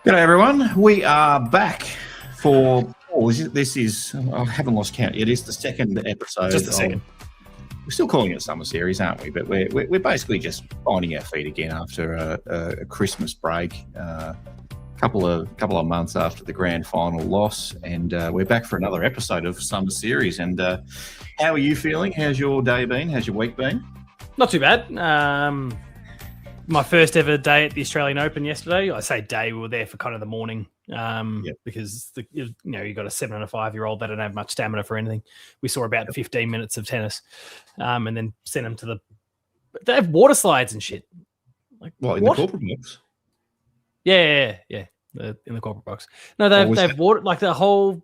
G'day everyone. We are back for this is I haven't lost count yet. It's the second episode. Just the second. We're still calling it a summer series, aren't we? But we're basically just finding our feet again after a Christmas break, couple of months after the grand final loss, and we're back for another episode of summer series. And how are you feeling? How's your day been? How's your week been? Not too bad. My first ever day at the Australian Open yesterday. I say day, we were there for kind of the morning because you got a 7 and a 5-year-old. They don't have much stamina for anything. We saw about 15 minutes of tennis, and then sent them to the. They have water slides and shit. Like what in the corporate box? Yeah. In the corporate box. No, they've water like the whole.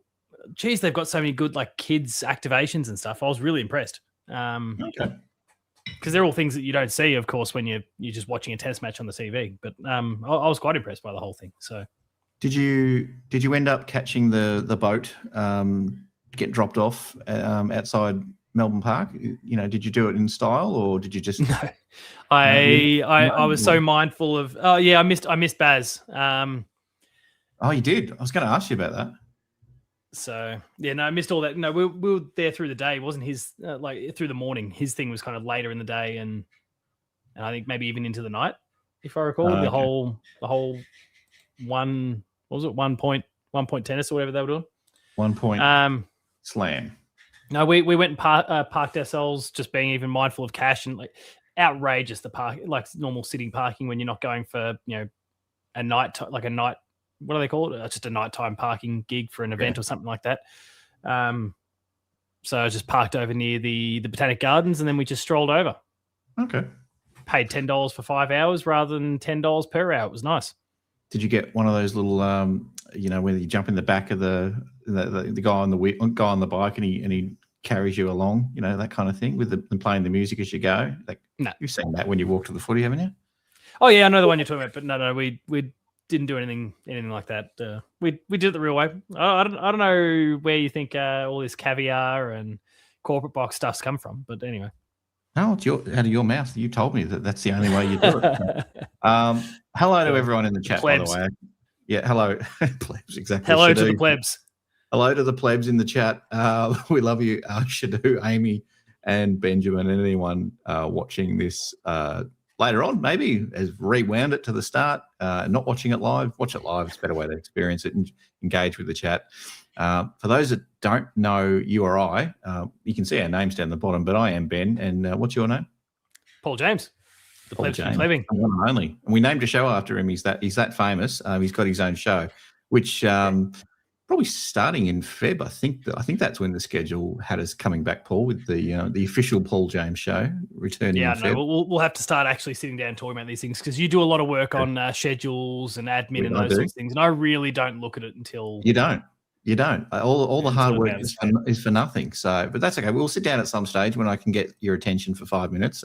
Geez, they've got so many good like kids activations and stuff. I was really impressed. Okay. Because they're all things that you don't see, of course, when you're just watching a tennis match on the TV. But I was quite impressed by the whole thing. So, did you end up catching the boat get dropped off outside Melbourne Park? You know, did you do it in style or did you just? No, I was so mindful of. Oh yeah, I missed Baz. Oh, you did. I was going to ask you about that. So yeah, no, I missed all that. No, we were there through the day. It wasn't his through the morning. His thing was kind of later in the day, and I think maybe even into the night, if I recall. The whole one point tennis or whatever they were doing. 1 point slam. No, we went and parked ourselves, just being even mindful of cash and like outrageous the park, like normal sitting parking when you're not going for a night. What do they call it? Just a nighttime parking gig for an event or something like that. So I just parked over near the Botanic Gardens, and then we just strolled over. Okay. Paid $10 for 5 hours rather than $10 per hour. It was nice. Did you get one of those little, where you jump in the back of the guy on the bike and he carries you along, that kind of thing, and playing the music as you go? No, you've seen that when you walk to the footy, haven't you? Oh yeah, I know the one you're talking about, but no, we didn't do anything like that. We did it the real way. I don't know where you think all this caviar and corporate box stuff's come from, but anyway. No, it's out of your mouth. You told me that's the only way you do it. Hello to everyone in the chat, by the way. Yeah, hello, plebs. Exactly. Hello to the plebs. Hello to the plebs in the chat. We love you, Shadu, Amy, and Benjamin, and anyone watching this. Later on, maybe has rewound it to the start, not watching it live. Watch it live. It's a better way to experience it and engage with the chat. For those that don't know you or I, you can see our names down the bottom, but I am Ben. And what's your name? Paul James. The Paul plebs James. Plebing. One and only. And we named a show after him. He's that famous. He's got his own show, which probably starting in Feb. I think that's when the schedule had us coming back, Paul, with the official Paul James show returning. Yeah, in Feb. We'll have to start actually sitting down and talking about these things because you do a lot of work on schedules and admin and those sorts of things, and I really don't look at it until you don't. All the hard work is for nothing. So, but that's okay. We'll sit down at some stage when I can get your attention for 5 minutes.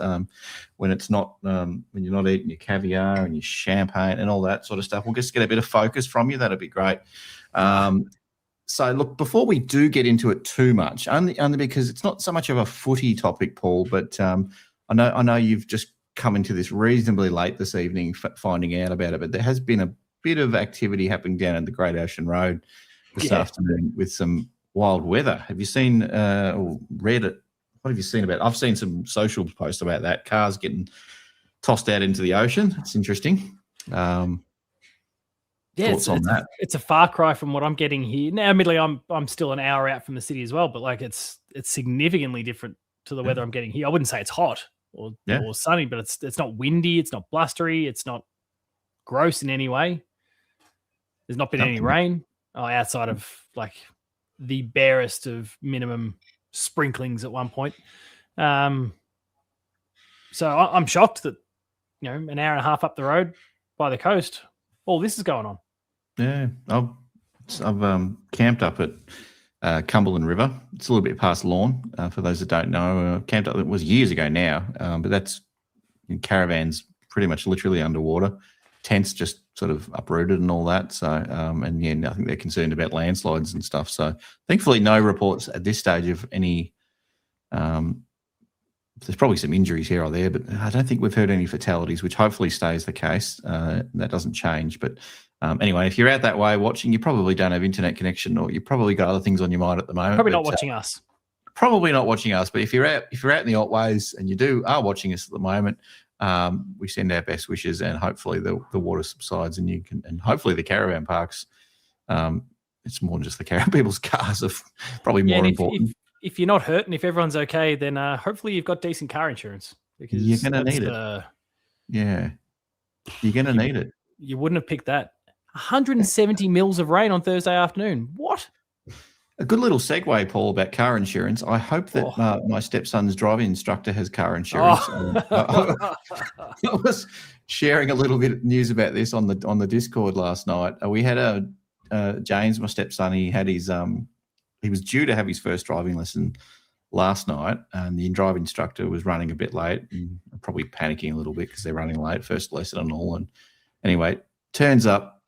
When it's not when you're not eating your caviar and your champagne and all that sort of stuff. We'll just get a bit of focus from you. That'd be great. So look, before we do get into it too much, only because it's not so much of a footy topic, Paul, but I know you've just come into this reasonably late this evening finding out about it, but there has been a bit of activity happening down in the Great Ocean Road this afternoon with some wild weather. Have you seen or read it? What have you seen about it? I've seen some social posts about that. Cars getting tossed out into the ocean. It's interesting. It's a far cry from what I'm getting here. Now, admittedly, I'm still an hour out from the city as well, but like it's significantly different to the weather I'm getting here. I wouldn't say it's hot or sunny, but it's not windy, it's not blustery, it's not gross in any way. There's not been any rain outside of like the barest of minimum sprinklings at one point. So I'm shocked that an hour and a half up the road by the coast, all this is going on. Yeah, I've camped up at Cumberland River. It's a little bit past Lawn, for those that don't know. Camped up, it was years ago now, but that's in caravans pretty much literally underwater. Tents just sort of uprooted and all that. So, and I think they're concerned about landslides and stuff. So thankfully no reports at this stage of any there's probably some injuries here or there, but I don't think we've heard any fatalities, which hopefully stays the case. That doesn't change. But Anyway, if you're out that way watching, you probably don't have internet connection, or you probably got other things on your mind at the moment. Probably not watching us. Probably not watching us. But if you're out in the Otways and you are watching us at the moment, we send our best wishes, and hopefully the water subsides, and you can, and hopefully the caravan parks. It's more than just the caravan. People's cars are probably more important. If you're not hurt and if everyone's okay, then hopefully you've got decent car insurance, because you're going to need it. Yeah, you're going to need it. You wouldn't have picked that. 170 mils of rain on Thursday afternoon. What? A good little segue, Paul, about car insurance. I hope that my stepson's driving instructor has car insurance. I was sharing a little bit of news about this on the Discord last night. We had James, my stepson. He had his he was due to have his first driving lesson last night, and the driving instructor was running a bit late, and probably panicking a little bit because they're running late, first lesson and all. And anyway, turns up,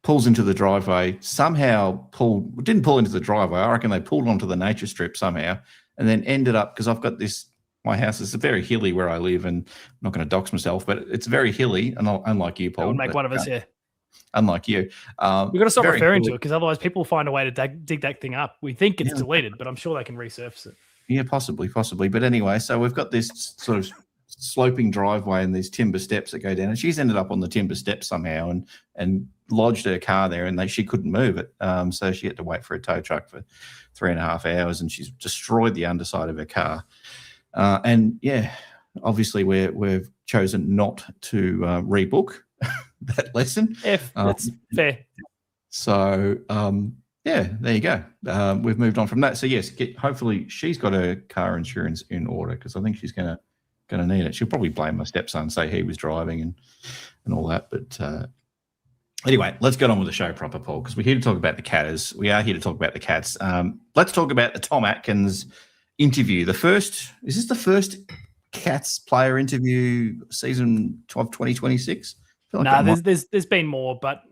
pulls into the driveway, somehow didn't pull into the driveway. I reckon they pulled onto the nature strip somehow, and then ended up, because I've got my house is very hilly where I live, and I'm not going to dox myself, but it's very hilly, and unlike you, Paul. That would make one of us, yeah. Unlike you. We've got to stop referring to it, because otherwise people will find a way to dig that thing up. We think it's deleted, but I'm sure they can resurface it. Yeah, possibly. But anyway, so we've got this sort of sloping driveway and these timber steps that go down, and she's ended up on the timber steps somehow and lodged her car there, and she couldn't move it. So she had to wait for a tow truck for 3.5 hours, and she's destroyed the underside of her car. And yeah, obviously we've chosen not to rebook that lesson. That's fair. So yeah, there you go. We've moved on from that. So yes, hopefully she's got her car insurance in order, because I think she's going to need it. She'll probably blame my stepson, say he was driving and all that. But anyway, let's get on with the show proper, Paul, because we're here to talk about the Catters. We are here to talk about the Cats. Let's talk about the Tom Atkins interview. Is this the first Cats player interview season of 2026? There's been more, but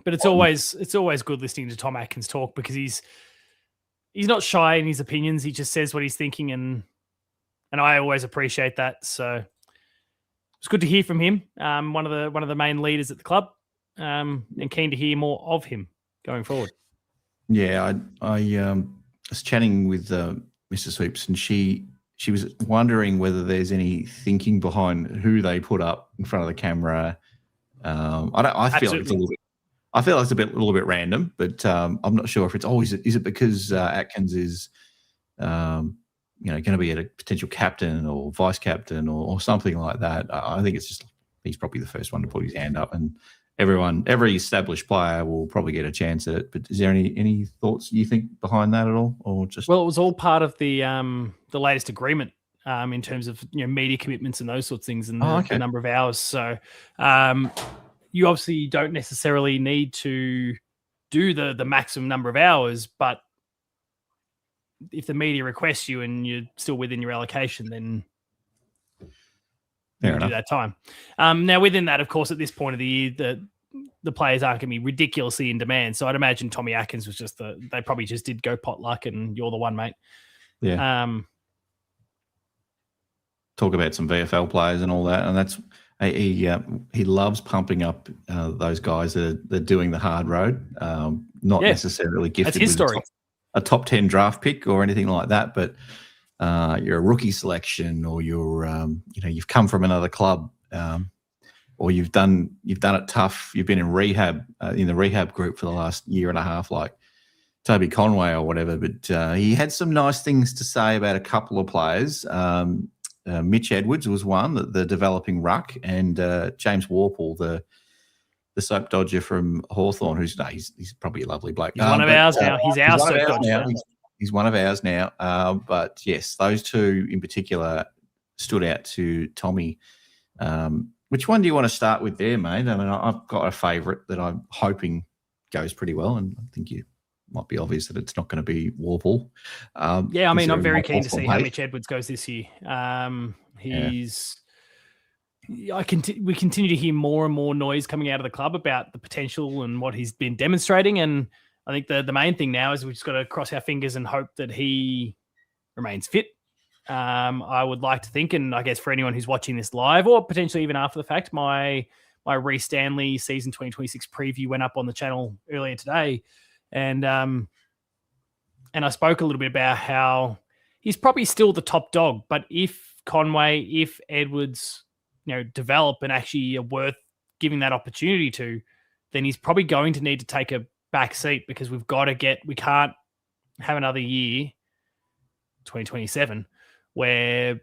it's always good listening to Tom Atkins talk, because he's not shy in his opinions. He just says what he's thinking, and I always appreciate that. So it's good to hear from him. One of the main leaders at the club, and keen to hear more of him going forward. Yeah, I was chatting with Mr. Sweeps, and she was wondering whether there's any thinking behind who they put up in front of the camera. I feel like it's a little bit random, but I'm not sure if it's always. Is it because Atkins is, going to be a potential captain or vice captain or something like that? I think it's just he's probably the first one to put his hand up, and every established player will probably get a chance at it. But is there any thoughts you think behind that at all, or just? Well, it was all part of the latest agreement. In terms of media commitments and those sorts of things, and the number of hours. So you obviously don't necessarily need to do the maximum number of hours, but if the media requests you and you're still within your allocation, then you do that time. Now, within that, of course, at this point of the year, the players aren't going to be ridiculously in demand. So I'd imagine Tommy Atkins was just they probably just did go potluck, and you're the one, mate. Yeah. Talk about some VFL players and all that, and that's he loves pumping up those guys that are doing the hard road, not necessarily gifted that's his story. A top 10 draft pick or anything like that, but you're a rookie selection, or you've come from another club, or you've done it tough. You've been in rehab in the rehab group for the last year and a half, like Toby Conway or whatever. But he had some nice things to say about a couple of players. Mitch Edwards was one, the developing ruck, and James Warple, the soap dodger from Hawthorn, he's probably a lovely bloke. He's one of ours now. He's our soap dodger. He's one of ours now. But yes, those two in particular stood out to Tommy. Which one do you want to start with there, mate? I mean, I've got a favourite that I'm hoping goes pretty well, and I think you might be obvious that it's not going to be Warple. I'm very keen to see how Mitch Edwards goes this year. We continue to hear more and more noise coming out of the club about the potential and what he's been demonstrating. And I think the main thing now is we've just got to cross our fingers and hope that he remains fit. I would like to think, and I guess for anyone who's watching this live or potentially even after the fact, my my Reece Stanley season 2026 preview went up on the channel earlier today, and I spoke a little bit about how he's probably still the top dog, but if Conway, if Edwards, develop and actually are worth giving that opportunity to, then he's probably going to need to take a back seat, because we can't have another year, 2027, where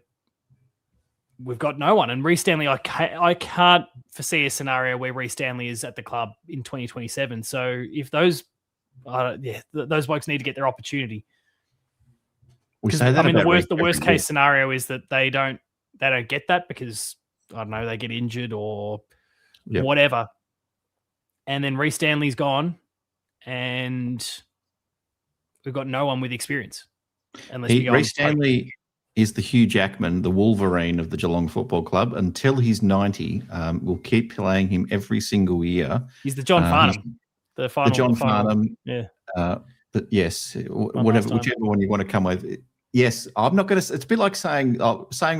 we've got no one. And Reece Stanley, I can't foresee a scenario where Reece Stanley is at the club in 2027. So if those blokes need to get their opportunity. We say that. The worst case scenario is that they don't get that because, I don't know, they get injured or whatever. And then Reece Stanley's gone and we've got no one with experience. Reece Stanley is the Hugh Jackman, the Wolverine of the Geelong Football Club. Until he's 90, we'll keep playing him every single year. He's the John Farnham. The John Farnham. Yeah. But yes, whichever one you want to come with. Yes, I'm not going to. It's a bit like saying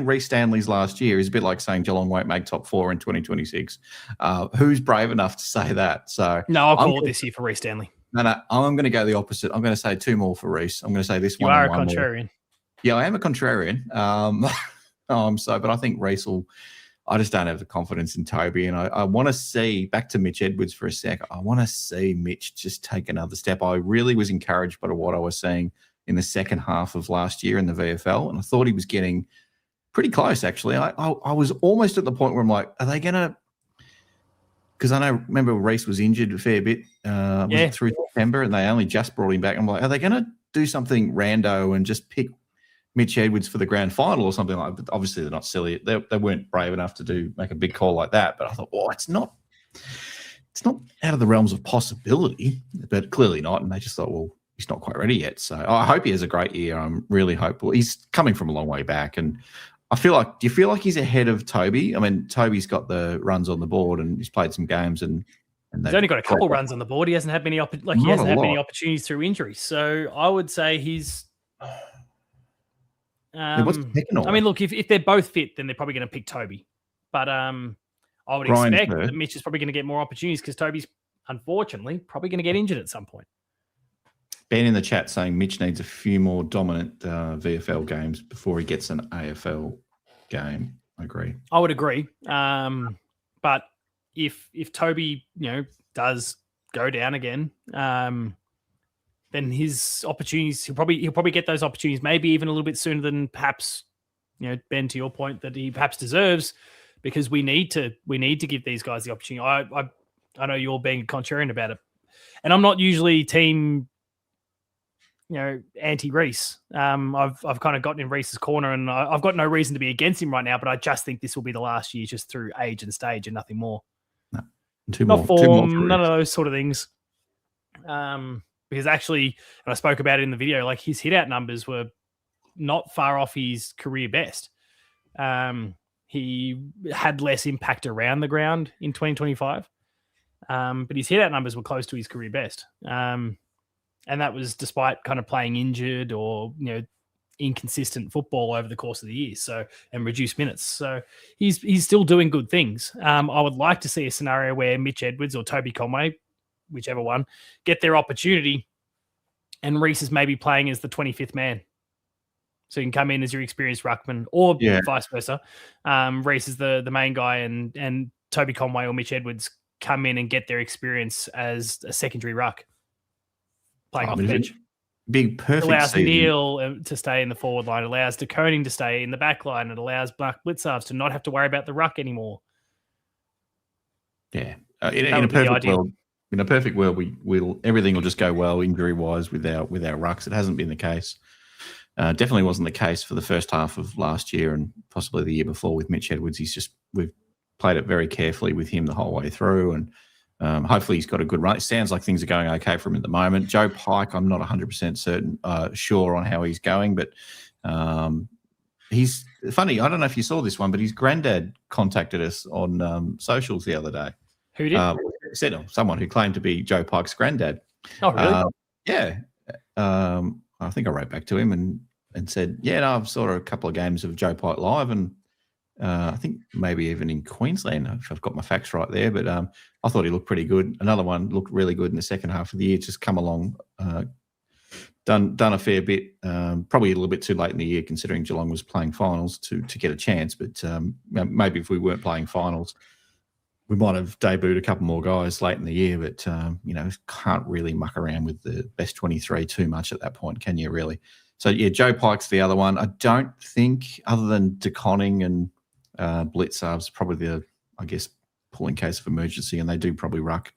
Reece Stanley's last year is a bit like saying Geelong won't make top 4 in 2026. Who's brave enough to say that? So no, I'll call it this year for Reece Stanley. No, I'm going to go the opposite. I'm going to say 2 more for Reece. I'm going to say this one. You are a contrarian. More. Yeah, I am a contrarian. But I think Reece will. I just don't have the confidence in Toby, and I want to see, back to Mitch Edwards for a sec, I want to see Mitch just take another step. I really was encouraged by what I was seeing in the second half of last year in the VFL, and I thought he was getting pretty close, actually. I was almost at the point where I'm like, are they going to – because remember Reece was injured a fair bit through September, and they only just brought him back. I'm like, are they going to do something rando and just pick Mitch Edwards for the grand final or something like that? Obviously, they're not silly. They weren't brave enough to make a big call like that. But I thought, it's not out of the realms of possibility, but clearly not. And they just thought, well, he's not quite ready yet. So I hope he has a great year. I'm really hopeful. He's coming from a long way back. And I feel like, do you feel like he's ahead of Toby? I mean, Toby's got the runs on the board and he's played some games and he's only got a couple runs on the board. He hasn't had many many opportunities through injury. So I would say he's what's the pecking order? I mean, look, if they're both fit, then they're probably going to pick Toby. But I would expect that Mitch is probably going to get more opportunities because Toby's, unfortunately, probably going to get injured at some point. Ben in the chat saying Mitch needs a few more dominant VFL games before he gets an AFL game. I agree. I would agree. But if Toby, does go down again, then his opportunities, he'll probably get those opportunities, maybe even a little bit sooner than perhaps, Ben, to your point, that he perhaps deserves, because we need to give these guys the opportunity. I know you're being contrarian about it, and I'm not usually team, anti-Reece. I've kind of gotten in Reece's corner, and I've got no reason to be against him right now, but I just think this will be the last year, just through age and stage and nothing more. No. Not form, none of those sort of things. Because actually, and I spoke about it in the video, like his hit-out numbers were not far off his career best. He had less impact around the ground in 2025, but his hit-out numbers were close to his career best. And that was despite kind of playing injured or, inconsistent football over the course of the year, and reduced minutes. So he's still doing good things. I would like to see a scenario where Mitch Edwards or Toby Conway, whichever one, get their opportunity, and Reece is maybe playing as the 25th man. So you can come in as your experienced ruckman, or vice versa. Reece is the main guy, and Toby Conway or Mitch Edwards come in and get their experience as a secondary ruck, playing off the bench. Big perfect. It allows season. Neil to stay in the forward line. It allows De Koning to stay in the back line. It allows Mark Blitzarves to not have to worry about the ruck anymore. Yeah, in a perfect world, we'll everything will just go well injury wise with our rucks. It hasn't been the case. Definitely wasn't the case for the first half of last year and possibly the year before with Mitch Edwards. We've played it very carefully with him the whole way through, and hopefully he's got a good run. It sounds like things are going okay for him at the moment. Joe Pike, I'm not 100% sure on how he's going, but he's funny. I don't know if you saw this one, but his granddad contacted us on socials the other day. Who did? Said someone who claimed to be Joe Pike's granddad. Oh, really? Yeah. I think I wrote back to him and said, I've saw a couple of games of Joe Pike live, and I think maybe even in Queensland, if I've got my facts right there. But I thought he looked pretty good. Another one looked really good in the second half of the year. Just come along, done a fair bit. Probably a little bit too late in the year, considering Geelong was playing finals to get a chance. But maybe if we weren't playing finals, we might have debuted a couple more guys late in the year. But can't really muck around with the best 23 too much at that point, can you? Really? So yeah, Joe Pike's the other one. I don't think, other than DeConning and Blitzarv's probably the, I guess, pulling case of emergency, and they do probably ruck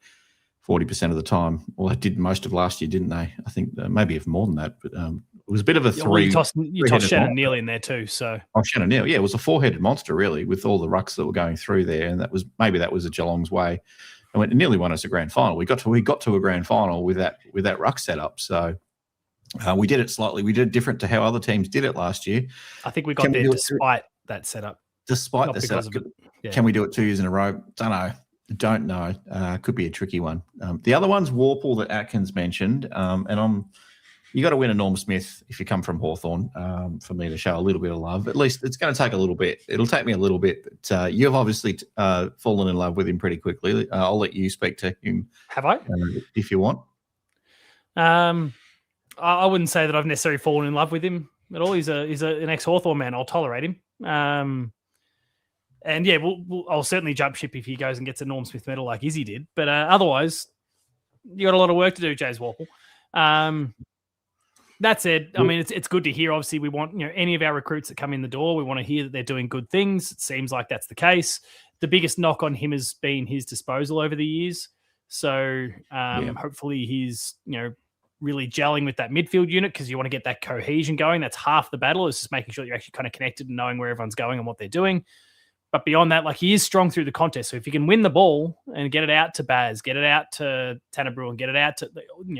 40% of the time. Well, they did most of last year, didn't they? I think maybe even more than that, but it was a bit of a three. You tossed Shannon Neal in there too, so. Oh, Shannon Neal, yeah, it was a four-headed monster really, with all the rucks that were going through there, and that was a Geelong's way. And it nearly won us a grand final. We got to a grand final with that ruck setup. So we did it slightly. We did it different to how other teams did it last year. I think we got there despite that setup. Despite the setup, can we do it 2 years in a row? Don't know. Could be a tricky one. The other one's Warple that Atkins mentioned, and you got to win a Norm Smith if you come from Hawthorn for me to show a little bit of love. At least it's going to take a little bit. It'll take me a little bit, but you've obviously fallen in love with him pretty quickly. I'll let you speak to him. Have I? If you want. I wouldn't say that I've necessarily fallen in love with him at all. He's an ex-Hawthorn man. I'll tolerate him. And yeah, I'll certainly jump ship if he goes and gets a Norm Smith medal like Izzy did. But otherwise, you got a lot of work to do, Jays Warple. That said, I mean, it's good to hear. Obviously, we want any of our recruits that come in the door, we want to hear that they're doing good things. It seems like that's the case. The biggest knock on him has been his disposal over the years. So hopefully he's really gelling with that midfield unit, because you want to get that cohesion going. That's half the battle, is just making sure you're actually kind of connected and knowing where everyone's going and what they're doing. But beyond that, he is strong through the contest. So if you can win the ball and get it out to Baz, get it out to Tanner Bruin, get it out to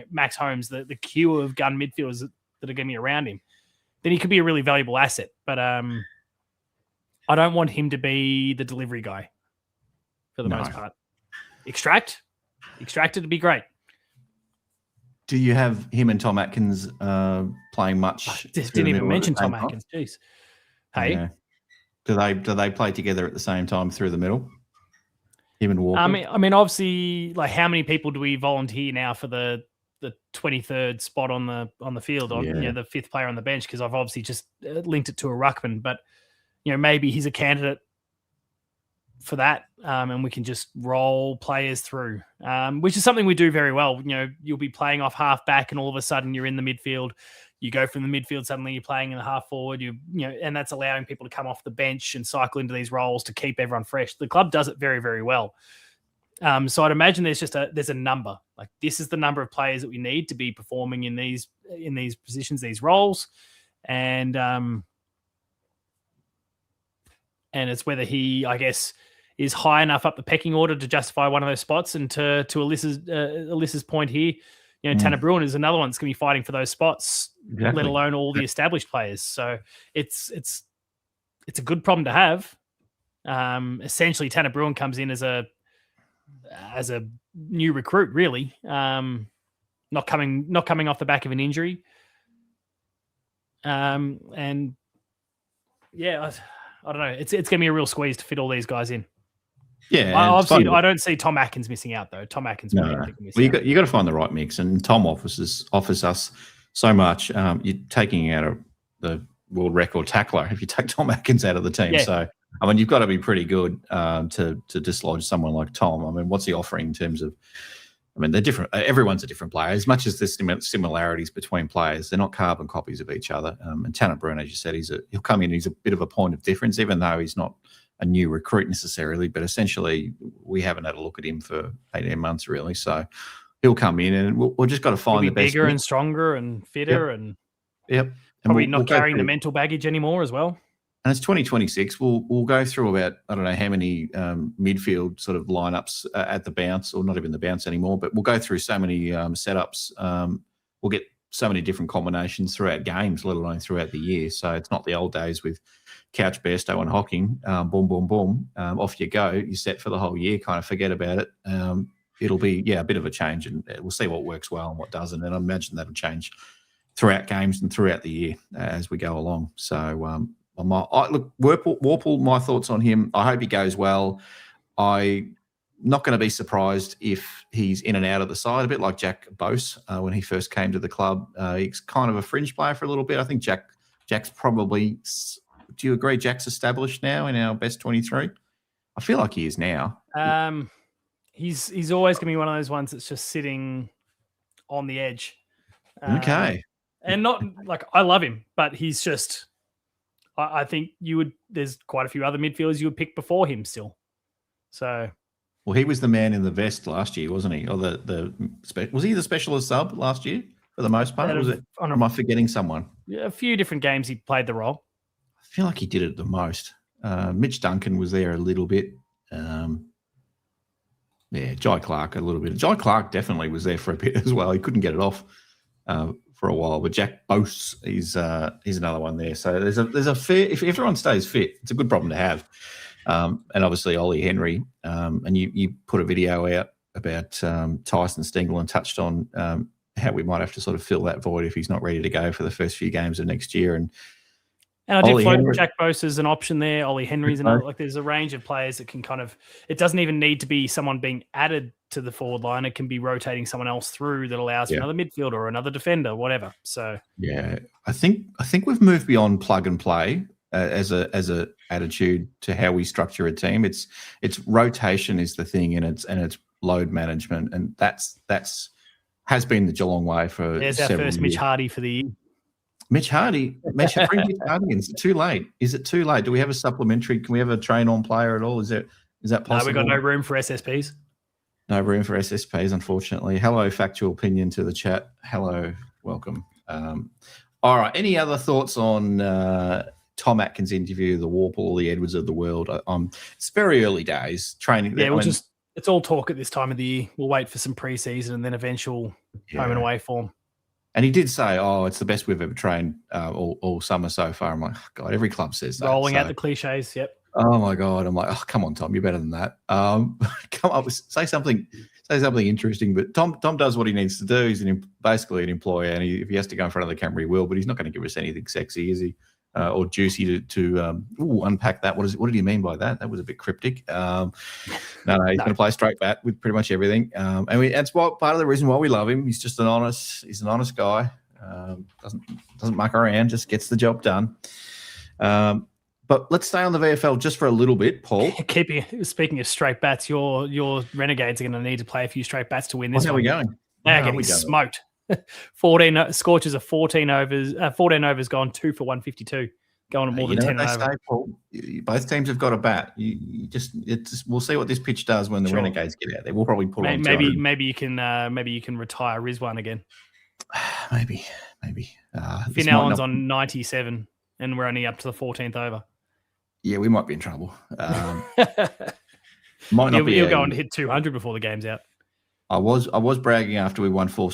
Max Holmes, the queue of gun midfielders that are going to be around him, then he could be a really valuable asset. But I don't want him to be the delivery guy for the most part. Extracted to be great. Do you have him and Tom Atkins playing much? I didn't even mention Tom Atkins. Jeez. Hey. Yeah. Do they play together at the same time through the middle? Him and Walker. I mean, obviously, how many people do we volunteer now for the 23rd spot on the field, the fifth player on the bench? Because I've obviously just linked it to a ruckman, but maybe he's a candidate for that, and we can just roll players through, which is something we do very well. You'll be playing off half back, and all of a sudden you're in the midfield. You go from the midfield, suddenly you're playing in the half forward. And that's allowing people to come off the bench and cycle into these roles to keep everyone fresh. The club does it very, very well. So I'd imagine there's a number. This is the number of players that we need to be performing in these positions, these roles, and it's whether he, I guess, is high enough up the pecking order to justify one of those spots. And to Alyssa's point here, Tanner Bruin is another one that's going to be fighting for those spots, let alone all the established players. So it's a good problem to have. Essentially, Tanner Bruin comes in as a new recruit, really, not coming off the back of an injury. And yeah, I don't know. It's going to be a real squeeze to fit all these guys in. Yeah, obviously, I don't see Tom Atkins missing out though. Tom Atkins, you got to find the right mix, and Tom offers us so much. You're taking out the world record tackler if you take Tom Atkins out of the team. Yeah. So I mean, you've got to be pretty good to dislodge someone like Tom. I mean, what's he offering in terms of? I mean, they're different. Everyone's a different player. As much as there's similarities between players, they're not carbon copies of each other. And Tanner Bruin, as you said, he'll come in. He's a bit of a point of difference, even though he's not a new recruit necessarily, but essentially we haven't had a look at him for 18 months really. So he'll come in, and we'll just got to find the best. Bigger and stronger and fitter, and probably not carrying the mental baggage anymore as well. And it's 2026. We'll go through about, I don't know how many midfield sort of lineups at the bounce, or not even the bounce anymore, but we'll go through so many setups. We'll get so many different combinations throughout games, let alone throughout the year. So it's not the old days with couch Bairstow and Hocking, boom, boom, boom, off you go. You're set for the whole year, kind of forget about it. It'll be, a bit of a change, and we'll see what works well and what doesn't. And I imagine that'll change throughout games and throughout the year as we go along. So Look, Warple, my thoughts on him. I hope he goes well. I'm not going to be surprised if he's in and out of the side, a bit like Jack Bose when he first came to the club. He's kind of a fringe player for a little bit. I think Jack's probably. Do you agree Jack's established now in our best 23? I feel like he is now. He's always going to be one of those ones that's just sitting on the edge. Okay. And not like I love him, but he's just. I think there's quite a few other midfielders you would pick before him still. So. Well, he was the man in the vest last year, wasn't he? Or was he the specialist sub last year for the most part? Am I forgetting someone? A few different games he played the role. I feel like he did it the most. Mitch Duncan was there a little bit. Jai Clark a little bit. Jai Clark definitely was there for a bit as well. He couldn't get it off for a while. But Jack Bose, he's another one there. So there's a fair. If everyone stays fit, it's a good problem to have. And obviously Ollie Henry, and you put a video out about Tyson Stengel and touched on how we might have to sort of fill that void if he's not ready to go for the first few games of next year. And I did float Jack Bose as an option there. Ollie Henry's another. Like there's a range of players that can kind of. It doesn't even need to be someone being added to the forward line. It can be rotating someone else through that allows for another midfielder or another defender, whatever. So I think we've moved beyond plug and play. As a attitude to how we structure a team, it's rotation is the thing, and it's load management, and that's has been the Geelong way for. There's our first years. Mitch Hardy for the year. Mitch Hardy, bring Mitch Hardy in. Is it too late? Do we have a supplementary? Can we have a train-on player at all? Is that possible? No, we've got no room for SSPs. No room for SSPs, unfortunately. Hello, factual opinion to the chat. Hello, welcome. All right. Any other thoughts on? Tom Atkins interview, the Warple, the Edwards of the world. It's very early days training. Yeah, it's all talk at this time of the year. We'll wait for some preseason and then eventual home and away form. And he did say, it's the best we've ever trained all summer so far. I'm like, God, every club says that. Rolling out the cliches, yep. Oh my God. I'm like, come on, Tom, you're better than that. Come up with say something interesting. But Tom does what he needs to do. He's basically an employer, and if he has to go in front of the camera, he will. But he's not going to give us anything sexy, is he? Or juicy to unpack that. What did he mean by that? That was a bit cryptic. No, he's going to play straight bat with pretty much everything. And that's part of the reason why we love him. He's just an honest guy. Doesn't muck around, just gets the job done. But let's stay on the VFL just for a little bit, Paul. Speaking of straight bats, your Renegades are going to need to play a few straight bats to win this one. How are we going? They're getting smoked. 14 Scorchers of 14 overs. 14 overs gone 2 for 152. Going at more than 10 over. Paul, both teams have got a bat. We'll see what this pitch does when the Renegades get out there. We'll probably pull on. Maybe you can retire Rizwan again. maybe. Finn Allen's on 97, and we're only up to the 14th over. Yeah, we might be in trouble. He'll go on to hit 200 before the game's out. I was bragging after we won 4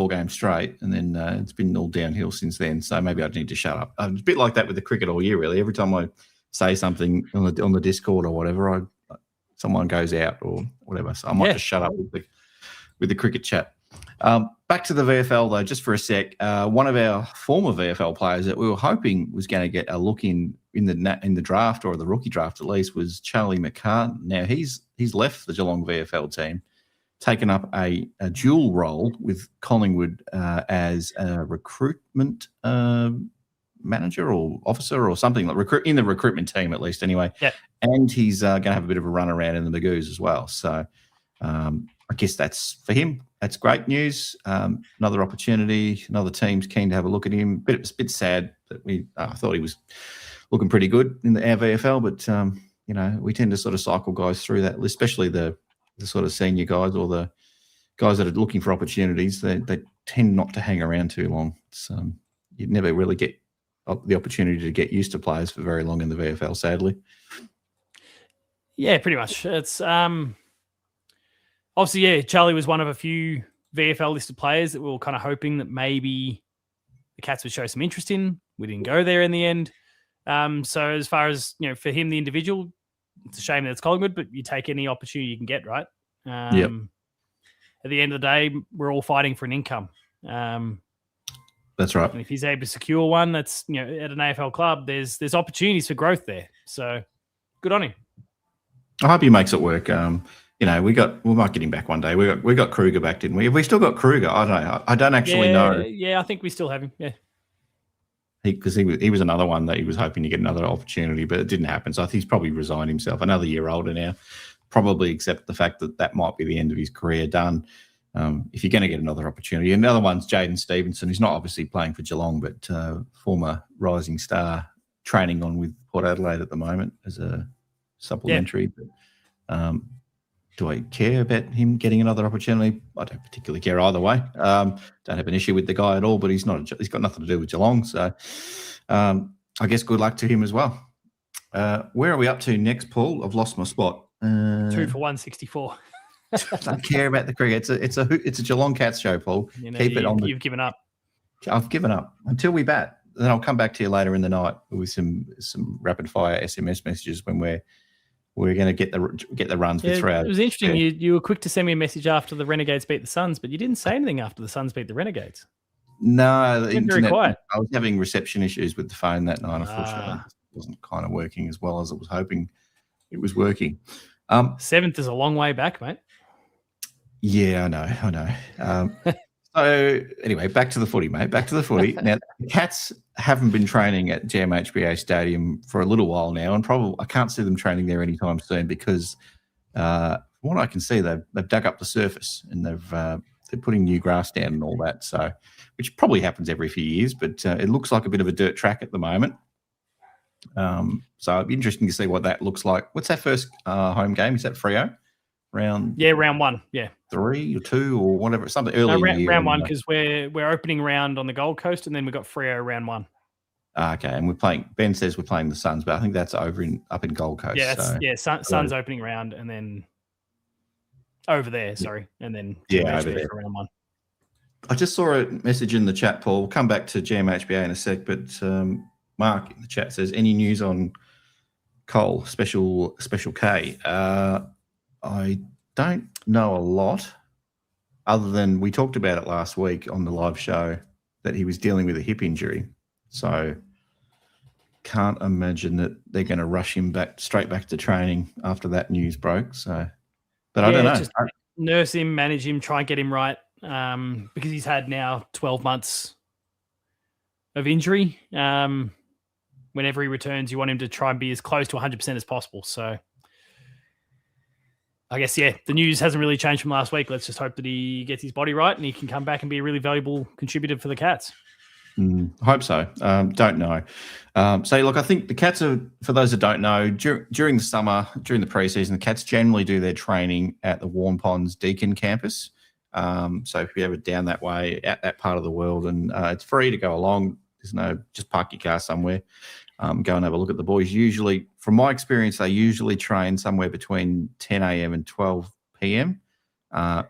games straight, and then it's been all downhill since then. So maybe I need to shut up. It's a bit like that with the cricket all year, really. Every time I say something on the Discord or whatever, someone goes out or whatever. So I might just shut up with the cricket chat. Back to the VFL though, just for a sec. One of our former VFL players that we were hoping was going to get a look in the draft, or the rookie draft at least, was Charlie McCart. Now he's left the Geelong VFL team, taken up a dual role with Collingwood as a recruitment manager or officer or something, like in the recruitment team at least anyway. Yeah. And he's going to have a bit of a run around in the Magoos as well. So I guess that's for him. That's great news. Another opportunity. Another team's keen to have a look at him. It's a bit sad that I thought he was looking pretty good in our VFL, but we tend to sort of cycle guys through that, especially the sort of senior guys or the guys that are looking for opportunities. They tend not to hang around too long. You'd never really get the opportunity to get used to players for very long in the VFL, sadly. Yeah, pretty much. It's obviously, Charlie was one of a few VFL listed players that we were kind of hoping that maybe the Cats would show some interest in. We didn't go there in the end. So as far as, for him, the individual, it's a shame that it's Collingwood, but you take any opportunity you can get, right? At the end of the day, we're all fighting for an income. That's right. And if he's able to secure one that's, at an AFL club, there's opportunities for growth there. So good on him. I hope he makes it work. We might get him back one day. We got Kruger back, didn't we? Have we still got Kruger? I don't know. I don't actually know. Yeah, I think we still have him. Yeah. Because he was another one that he was hoping to get another opportunity, but it didn't happen. So I think he's probably resigned himself. Another year older now, probably accept the fact that might be the end of his career done. If you're going to get another opportunity. And the other one's Jaden Stevenson, who's not obviously playing for Geelong, but former rising star, training on with Port Adelaide at the moment as a supplementary. Yeah. But, do I care about him getting another opportunity? I don't particularly care either way. Don't have an issue with the guy at all, but he's got nothing to do with Geelong. So I guess good luck to him as well. Where are we up to next, Paul? I've lost my spot. 2 for 164. Don't care about the cricket. It's a Geelong Cats show, Paul. Keep it on. You've given up. I've given up until we bat. Then I'll come back to you later in the night with some rapid fire SMS messages when we're going to get the runs with 3 hours. It was interesting. Yeah. You were quick to send me a message after the Renegades beat the Suns, but you didn't say anything after the Suns beat the Renegades. No, the internet. Very quiet. I was having reception issues with the phone that night. Unfortunately, it wasn't kind of working as well as I was hoping it was working. 7th is a long way back, mate. Yeah, I know. So anyway, back to the footy, mate. Back to the footy. Now, the Cats haven't been training at GMHBA Stadium for a little while now, and probably I can't see them training there anytime soon because, from what I can see, they've dug up the surface and they're putting new grass down and all that. So, which probably happens every few years, but it looks like a bit of a dirt track at the moment. So it'd be interesting to see what that looks like. What's that first home game? Is that Freo? Round 1. Yeah, 3 or 2 or whatever, something early. No, round 1 because we're opening round on the Gold Coast, and then we've got Freo round 1. Okay, and we're playing. Ben says we're playing the Suns, but I think that's up in Gold Coast. Yeah, Suns opening round, and then over there. Sorry, and then over there for round 1. I just saw a message in the chat, Paul. We'll come back to GMHBA in a sec, but Mark in the chat says any news on Cole Special K. I don't know a lot other than we talked about it last week on the live show that he was dealing with a hip injury. So can't imagine that they're going to rush him straight back to training after that news broke. So, but I don't know. Just nurse him, manage him, try and get him right because he's had now 12 months of injury. Whenever he returns, you want him to try and be as close to 100% as possible. So I guess, the news hasn't really changed from last week. Let's just hope that he gets his body right and he can come back and be a really valuable contributor for the Cats. I hope so. Don't know. So, look, I think the Cats are, for those that don't know, during the summer, during the preseason, the Cats generally do their training at the Warn Ponds Deakin campus. So if you're ever down that way, at that part of the world, and it's free to go along. There's no, just park your car somewhere. Go and have a look at the boys. Usually, from my experience, they usually train somewhere between 10 a.m. and 12 p.m. On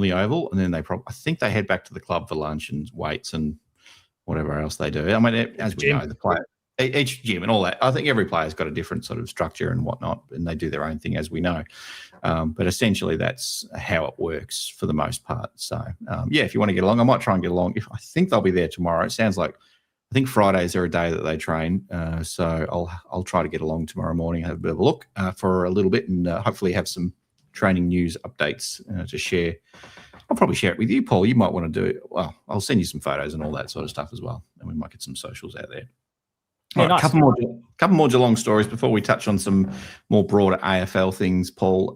the oval, and then I think they head back to the club for lunch and weights and whatever else they do. I mean, as we know, the player, each gym and all that. I think every player's got a different sort of structure and whatnot, and they do their own thing, as we know. But essentially, that's how it works for the most part. So, if you want to get along, I might try and get along. I think they'll be there tomorrow. It sounds like. I think Fridays are a day that they train, so I'll try to get along tomorrow morning, have a bit of a look for a little bit, and hopefully have some training news updates to share. I'll probably share it with you, Paul. You might want to do it. Well, I'll send you some photos and all that sort of stuff as well, and we might get some socials out there. All right, nice. Couple more Geelong stories before we touch on some more broader AFL things, Paul.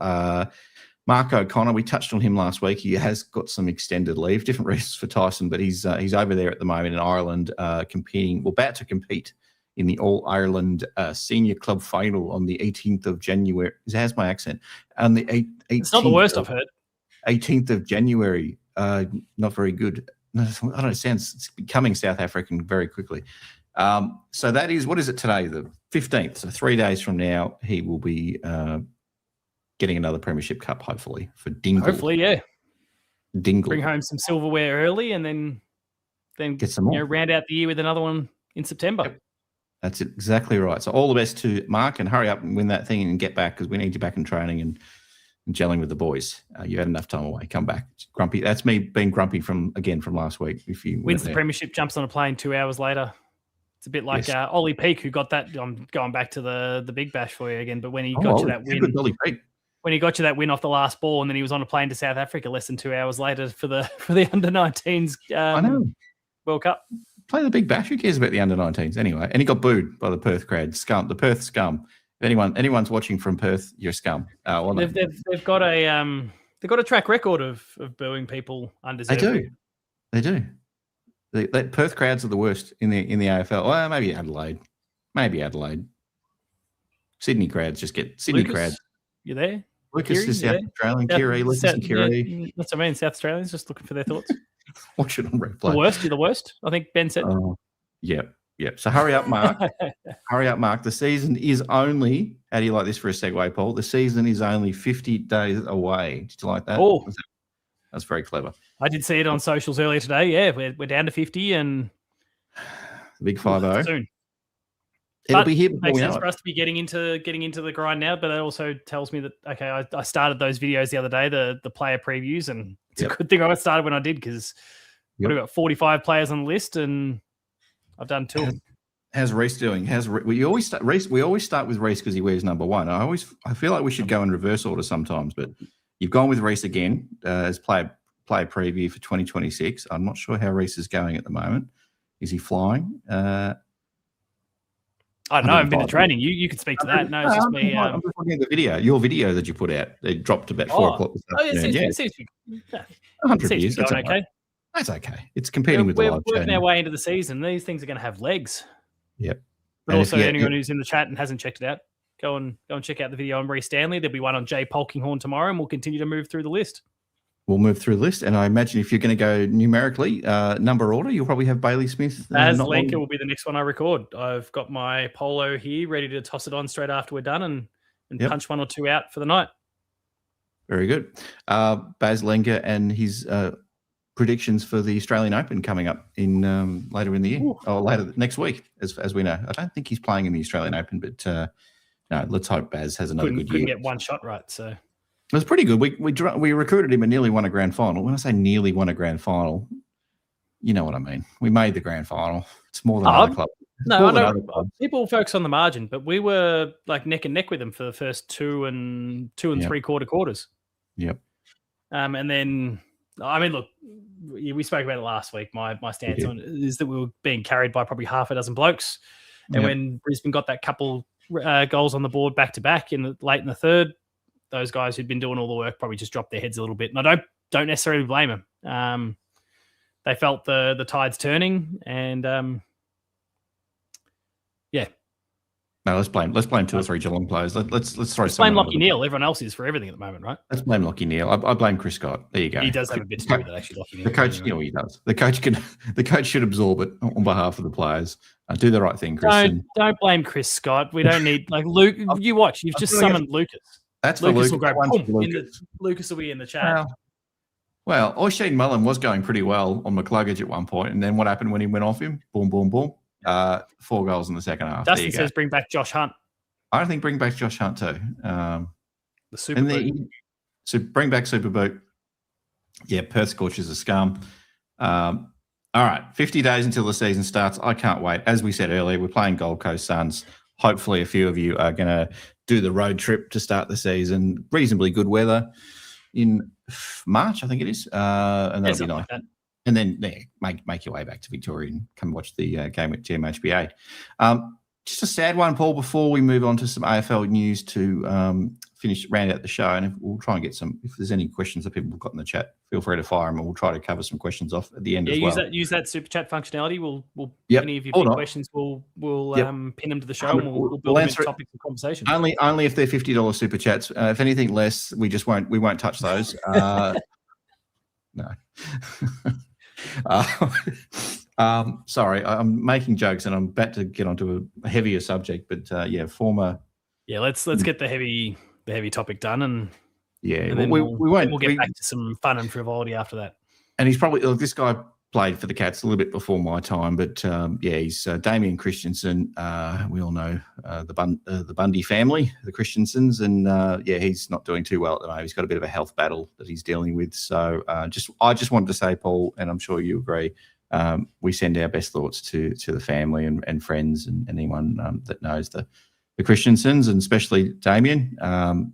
Mark O'Connor, we touched on him last week. He has got some extended leave, different reasons for Tyson, but he's over there at the moment in Ireland about to compete in the All-Ireland Senior Club Final on the 18th of January. How's my accent? On the 18th. It's not the worst I've heard. 18th of January. Not very good. No, I don't know, it's becoming South African very quickly. So that is, what is it today? The 15th. So 3 days from now, he will be getting another Premiership Cup, hopefully, for Dingle. Hopefully, yeah. Dingle. Bring home some silverware early and then get some more. Round out the year with another one in September. Yep. That's exactly right. So all the best to Mark, and hurry up and win that thing and get back, because we need you back in training and and gelling with the boys. You had enough time away. Come back. Grumpy. That's me being grumpy from last week. If you wins the premiership, jumps on a plane 2 hours later. It's a bit like Ollie Peake, who got that. I'm going back to the Big Bash for you again, but when he got you that win, when he got you that win off the last ball, and then he was on a plane to South Africa less than 2 hours later for the under-19s I know. World Cup. Play the Big Bash. Who cares about the under-19s anyway? And he got booed by the Perth crowd. Scum. The Perth scum. If anyone's watching from Perth, you're scum. Well, they've got a track record of booing people undeserved. They do. The Perth crowds are the worst in the AFL. Well, maybe Adelaide. Sydney crowds just get Sydney Lucas, crowds. You there? Lucas is South Australian. Kiri, Lucas and Kiri. That's what I mean. South Australians just looking for their thoughts. Watch it on replay. You're the worst. I think Ben said. Yep. So hurry up, Mark. The season is only. How do you like this for a segue, Paul? The season is only 50 days away. Did you like that? Oh, that's very clever. I did see it on socials earlier today. Yeah, we're down to 50 and the big 5-0 soon. It'll be here before makes we know sense it. for us to be getting into the grind now, but it also tells me that I started those videos the other day, the player previews, and it's a good thing I got started when I did because we've got 45 players on the list and I've done 2. How's Reece doing? We always start with Reece because he wears number 1. I feel like we should go in reverse order sometimes, but you've gone with Reece again as player preview for 2026. I'm not sure how Reece is going at the moment. Is he flying? I don't know. I've been to training. You could speak to that. No, it's just me. I'm just looking at the video. Your video that you put out. They dropped about 4 o'clock this afternoon. It seems to be 100 years. That's okay. That's okay. It's competing with the live We're working our way into the season. These things are going to have legs. Yep. But and also, anyone who's in the chat and hasn't checked it out, go and check out the video on Reece Stanley. There'll be one on Jay Polkinghorne tomorrow, and we'll continue to move through the list. We'll move through the list, and I imagine if you're going to go numerically, number order, you'll probably have Bailey Smith. As Lenker will be the next one I record. I've got my polo here, ready to toss it on straight after we're done and punch 1 or 2 out for the night. Very good. Baz Lenker and his predictions for the Australian Open coming up in later in the year, or later next week, as we know. I don't think he's playing in the Australian Open, but no, let's hope Baz has another good year. Couldn't get one shot right, so. It was pretty good. We recruited him and nearly won a grand final. When I say nearly won a grand final, you know what I mean. We made the grand final. It's more than other clubs. No, I know people focus on the margin, but we were like neck and neck with them for the first 2 and 3/4 quarters. Yep. And then, I mean, look, we spoke about it last week. My stance on it is that we were being carried by probably half a dozen blokes. And when Brisbane got that couple goals on the board back to back late in the third, those guys who'd been doing all the work probably just dropped their heads a little bit. And I don't necessarily blame them. They felt the tide's turning, and No, let's blame 2 or 3 Geelong players. Let's throw. Blame Lachie Neale. Everyone else is for everything at the moment, right? Let's blame Lachie Neale. I blame Chris Scott. There you go. He does have a bit to do with it, actually. Lachie Neale. The coach, he does. The coach should absorb it on behalf of the players. Do the right thing, Chris. Don't blame Chris Scott. We don't need Luke. You watch. You've just summoned Lucas. That's for Lucas. Lucas. Will go. Lucas will be in the chat. Well, Oisin Mullen was going pretty well on McCluggage at one point, and then what happened when he went off him? Boom, boom, boom. 4 goals in the second half. Dustin says bring back Josh Hunt. I don't think bring back Josh Hunt too. The Super Boot. So bring back Super Boot. Yeah, Perth Scorchers are scum. All right, 50 days until the season starts. I can't wait. As we said earlier, we're playing Gold Coast Suns. Hopefully a few of you are going to do the road trip to start the season. Reasonably good weather in March, I think it is. And that'll be nice. Like and then make your way back to Victoria and come watch the game at GMHBA. Just a sad one, Paul, before we move on to some AFL news to round out the show. And we'll try and get if there's any questions that people have got in the chat, feel free to fire them and we'll try to cover some questions off at the end as well. Use that super chat functionality. We'll any of your big questions, we'll pin them to the show and we'll build them into topics of conversation. Only if they're $50 super chats. If anything less, we won't touch those. No. Sorry, I'm making jokes and I'm about to get onto a heavier subject, but let's get the heavy topic done and then we'll get back to some fun and frivolity after that. And he's probably this guy played for the Cats a little bit before my time, but he's Damien Christensen. We all know the Bundy family, the Christensens, and he's not doing too well at the moment. He's got a bit of a health battle that he's dealing with. So I just wanted to say, Paul, and I'm sure you agree, we send our best thoughts to the family and friends and anyone that knows the Christensens, and especially Damien.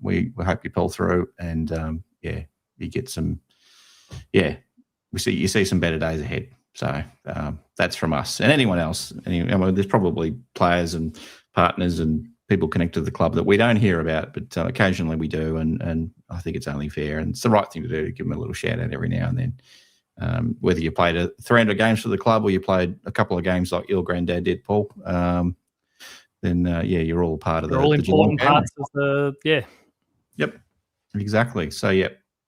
We hope you pull through, and you get some. Yeah, you see some better days ahead. So that's from us and anyone else. There's probably players and partners and people connected to the club that we don't hear about, but occasionally we do, and I think it's only fair and it's the right thing to do to give them a little shout out every now and then. Whether you played 300 games for the club or you played a couple of games like your granddad did, Paul, then you're all part of They're all important parts of the Yep, exactly. So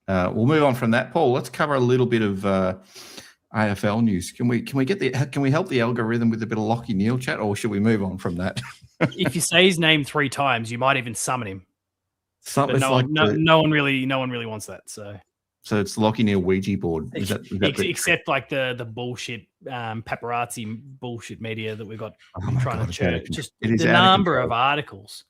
we'll move on from that, Paul. Let's cover a little bit of AFL news. Can we help the algorithm with a bit of Lockie Neal chat, or should we move on from that? If you say his name 3 times, you might even summon him. But no one really wants that. So it's the Lockie Neal Ouija board. Is that except like the bullshit paparazzi bullshit media that we've got trying to church. Just the number of articles.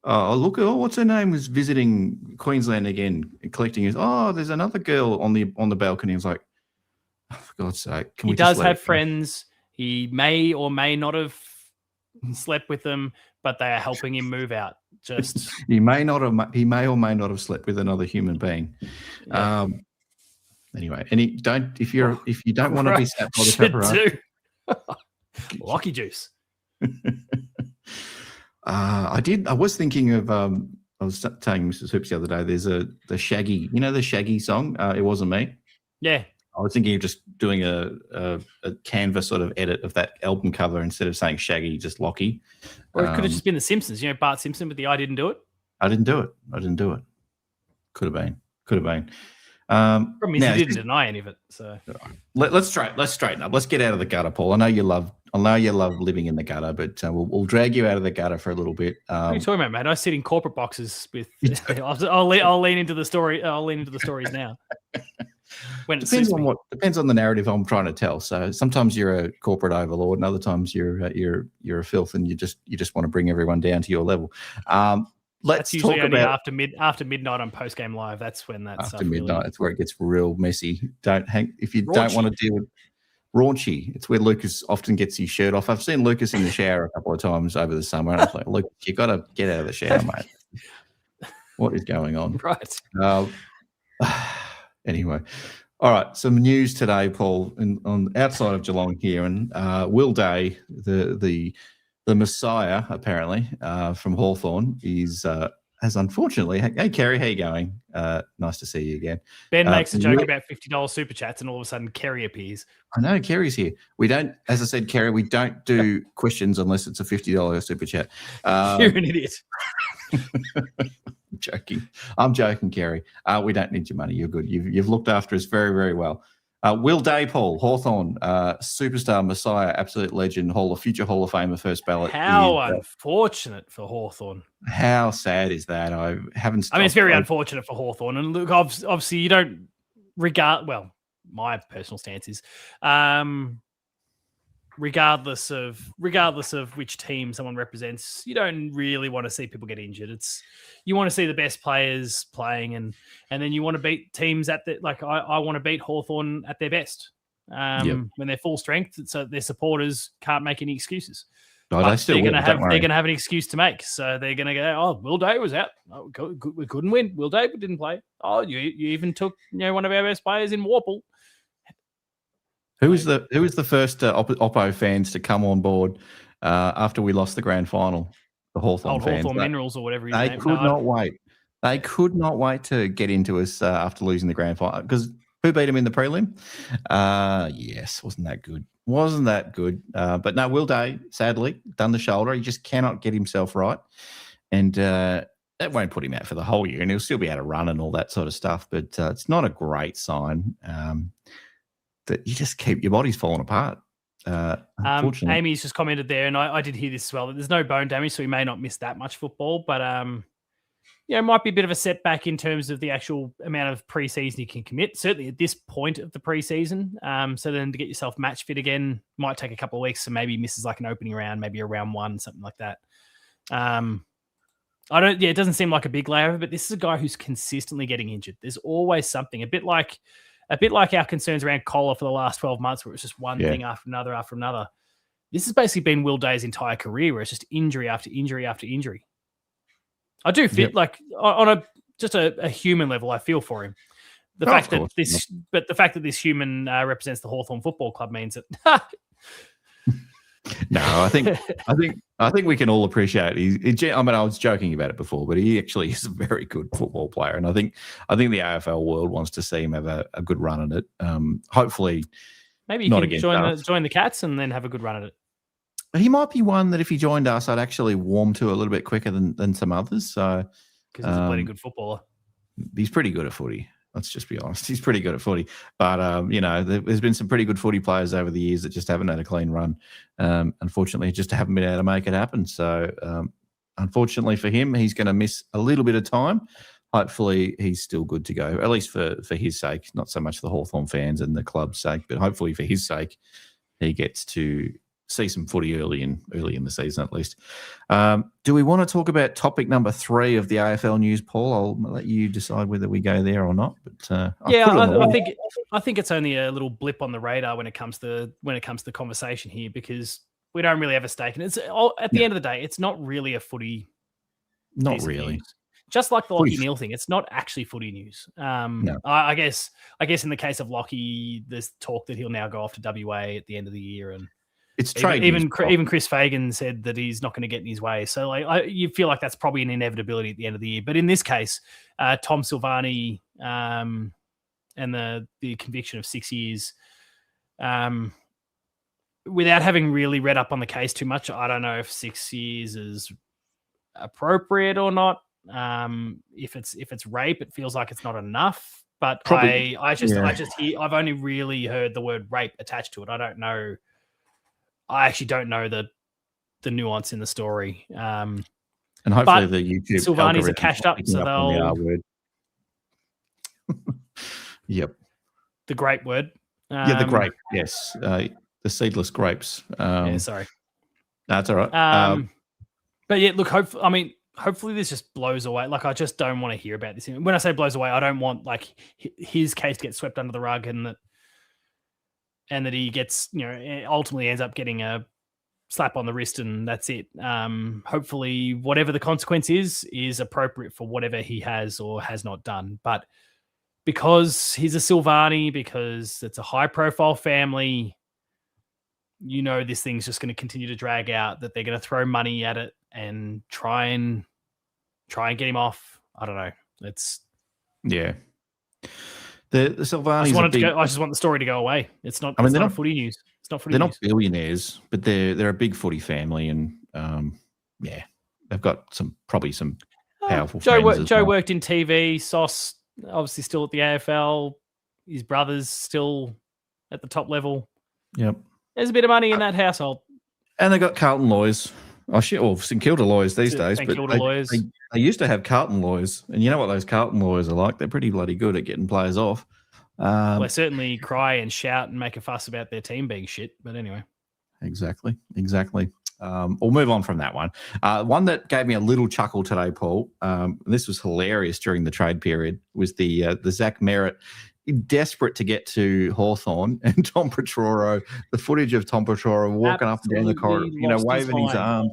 Oh, look! What's her name? Was visiting Queensland again, collecting his. Oh, there's another girl on the balcony. I was like, oh, for God's sake! He does have friends. He may or may not have slept with them, but they are helping him move out. Just he may or may not have slept with another human being. Yeah. Anyway, and if you don't want to be sat by the paparazzi, Lockie juice. I was thinking of. I was telling Mrs. Hoops the other day. There's the Shaggy. You know the Shaggy song. It Wasn't Me. Yeah. I was thinking of just doing a Canva sort of edit of that album cover instead of saying Shaggy, just Lockie. Or it could have just been The Simpsons. You know, Bart Simpson with the "I didn't do it." I didn't do it. Could have been. Problem is, he didn't deny any of it. So let's straighten up. Let's get out of the gutter, Paul. I know you love living in the gutter, but we'll drag you out of the gutter for a little bit. What are you talking about, mate? I sit in corporate boxes with. I'll lean into the story. I'll lean into the stories now. When it depends on the narrative I'm trying to tell. So sometimes you're a corporate overlord, and other times you're a filth, and you just want to bring everyone down to your level. That's usually only after midnight on Post Game Live. That's when that's after midnight. That's where it gets real messy. If you don't want to deal with raunchy. It's where Lucas often gets his shirt off. I've seen Lucas in the shower a couple of times over the summer, and I was like, "Look, you got to get out of the shower, mate. What is going on?" Right. Anyway, all right. Some news today, Paul, on outside of Geelong here, and Will Day, the Messiah, apparently, from Hawthorn, has unfortunately. Hey, Kerry, how you going? Nice to see you again. Ben makes a joke about $50 super chats, and all of a sudden, Kerry appears. I know Kerry's here. We don't, as I said, Kerry, we don't do questions unless it's a $50 super chat. You're an idiot. I'm joking, Kerry. We don't need your money. You're good. You've looked after us very, very well. Will Day, Paul, Hawthorn, superstar, Messiah, absolute legend, future Hall of Famer, first ballot. How unfortunate for Hawthorn. How sad is that? I haven't. I mean, it's very unfortunate for Hawthorn. And look, obviously, you don't regard. Well, my personal stance is, regardless of which team someone represents, you don't really want to see people get injured. You want to see the best players playing, and then you want to beat teams at the I want to beat Hawthorn at their best when they're full strength, so their supporters can't make any excuses. No, they're going to have an excuse to make, so they're going to go, "Oh, Will Day was out. Oh, we couldn't win. Will Day didn't play. Oh, you even took one of our best players in Warple." Who was the first Oppo fans to come on board after we lost the grand final? The Hawthorn fans. Hawthorn Minerals or whatever. They could not wait. They could not wait to get into us after losing the grand final, because who beat them in the prelim? Yes, wasn't that good? But no, Will Day, sadly, done the shoulder. He just cannot get himself right, and that won't put him out for the whole year, and he'll still be able to run and all that sort of stuff. But it's not a great sign. That you just keep your body's falling apart. Amy's just commented there, and I did hear this as well, that there's no bone damage, so he may not miss that much football, but it might be a bit of a setback in terms of the actual amount of preseason he can commit, certainly at this point of the preseason. So then to get yourself match fit again might take a couple of weeks, so maybe he misses like an opening round, maybe a round one, something like that. I don't. Yeah, it doesn't seem like a big layover, but this is a guy who's consistently getting injured. There's always something. A bit like our concerns around Collar for the last 12 months, where it's just one thing after another after another. This has basically been Will Day's entire career, where it's just injury after injury after injury. I do feel like on a human level, I feel for him. The fact that this human represents the Hawthorn Football Club means that. No, I think we can all appreciate it. I mean, I was joking about it before, but he actually is a very good football player, and I think the AFL world wants to see him have a good run at it. Hopefully, maybe you can join the Cats and then have a good run at it. He might be one that if he joined us, I'd actually warm to a little bit quicker than some others. So because he's a bloody good footballer. He's pretty good at footy. Let's just be honest. He's pretty good at footy. But, there's been some pretty good footy players over the years that just haven't had a clean run. Unfortunately, just haven't been able to make it happen. So, unfortunately for him, he's going to miss a little bit of time. Hopefully, he's still good to go, at least for his sake, not so much the Hawthorn fans and the club's sake, but hopefully for his sake, he gets to see some footy early in the season at least. Do we want to talk about topic number 3 of the AFL news, Paul? I'll let you decide whether we go there or not. But I think it's only a little blip on the radar when it comes to the conversation here, because we don't really have a stake in it. It's at the end of the day, it's not really a footy. Not really. Just like the Lockie Neal thing, it's not actually footy news. No. I guess in the case of Lockie, there's talk that he'll now go off to WA at the end of the year, and it's trade. Even Chris Fagan said that he's not going to get in his way. So you feel like that's probably an inevitability at the end of the year. But in this case, Tom Silvani and the conviction of 6 years, without having really read up on the case too much, I don't know if 6 years is appropriate or not. If it's rape, it feels like it's not enough. But I've only really heard the word rape attached to it. I actually don't know the nuance in the story. And hopefully the YouTube Silvani's are cashed up, so they'll. Yep. The grape word. The grape. Yes. The seedless grapes. Sorry. That's all right. But yeah, look. Hopefully this just blows away. Like, I just don't want to hear about this. When I say blows away, I don't want like his case to get swept under the rug and that he gets, ultimately ends up getting a slap on the wrist and that's it. Hopefully whatever the consequence is appropriate for whatever he has or has not done. But because he's a Silvani, because it's a high profile family, this thing's just going to continue to drag out, that they're going to throw money at it and try and get him off. I don't know. The Silvani's I just want the story to go away. It's not. They're not footy news. It's not footy. They're news. Not billionaires, but they're a big footy family, and they've got probably some powerful. Joe worked in TV. Sauce obviously still at the AFL. His brother's still at the top level. Yep. There's a bit of money in that household. And they got Carlton lawyers. St Kilda lawyers these days. St Kilda lawyers. They used to have Carlton lawyers, and you know what those Carlton lawyers are like? They're pretty bloody good at getting players off. They certainly cry and shout and make a fuss about their team being shit. But anyway. Exactly. We'll move on from that one. One that gave me a little chuckle today, Paul, this was hilarious during the trade period, was the Zach Merritt, desperate to get to Hawthorn, and Tom Petroro, the footage of Tom Petroro walking up and down the corridor, waving his arms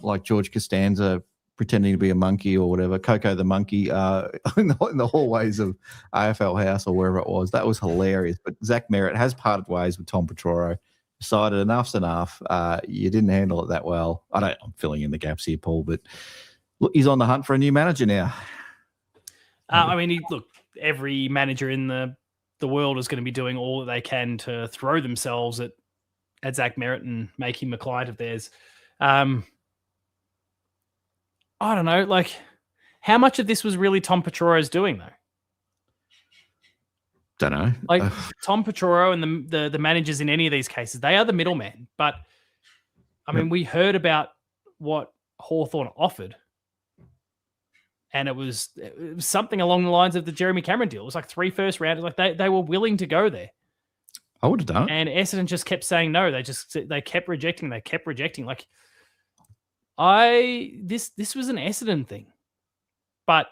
like George Costanza pretending to be a monkey or whatever, Coco the monkey, in the hallways of AFL House or wherever it was. That was hilarious. But Zach Merritt has parted ways with Tom Petroro, decided enough's enough. You didn't handle it that well. I'm filling in the gaps here, Paul, but look, he's on the hunt for a new manager now. Every manager in the world is going to be doing all that they can to throw themselves at Zach Merritt and make him a client of theirs. I don't know, like, how much of this was really Tom Petroro's doing, though? Don't know. Like, Tom Petroro and the managers in any of these cases, they are the middleman. But, we heard about what Hawthorn offered, and it was something along the lines of the Jeremy Cameron deal. It was like 3 first rounders. Like, they were willing to go there. I would have done it. And Essendon just kept saying no. They kept rejecting. Like, This was an Essendon thing, but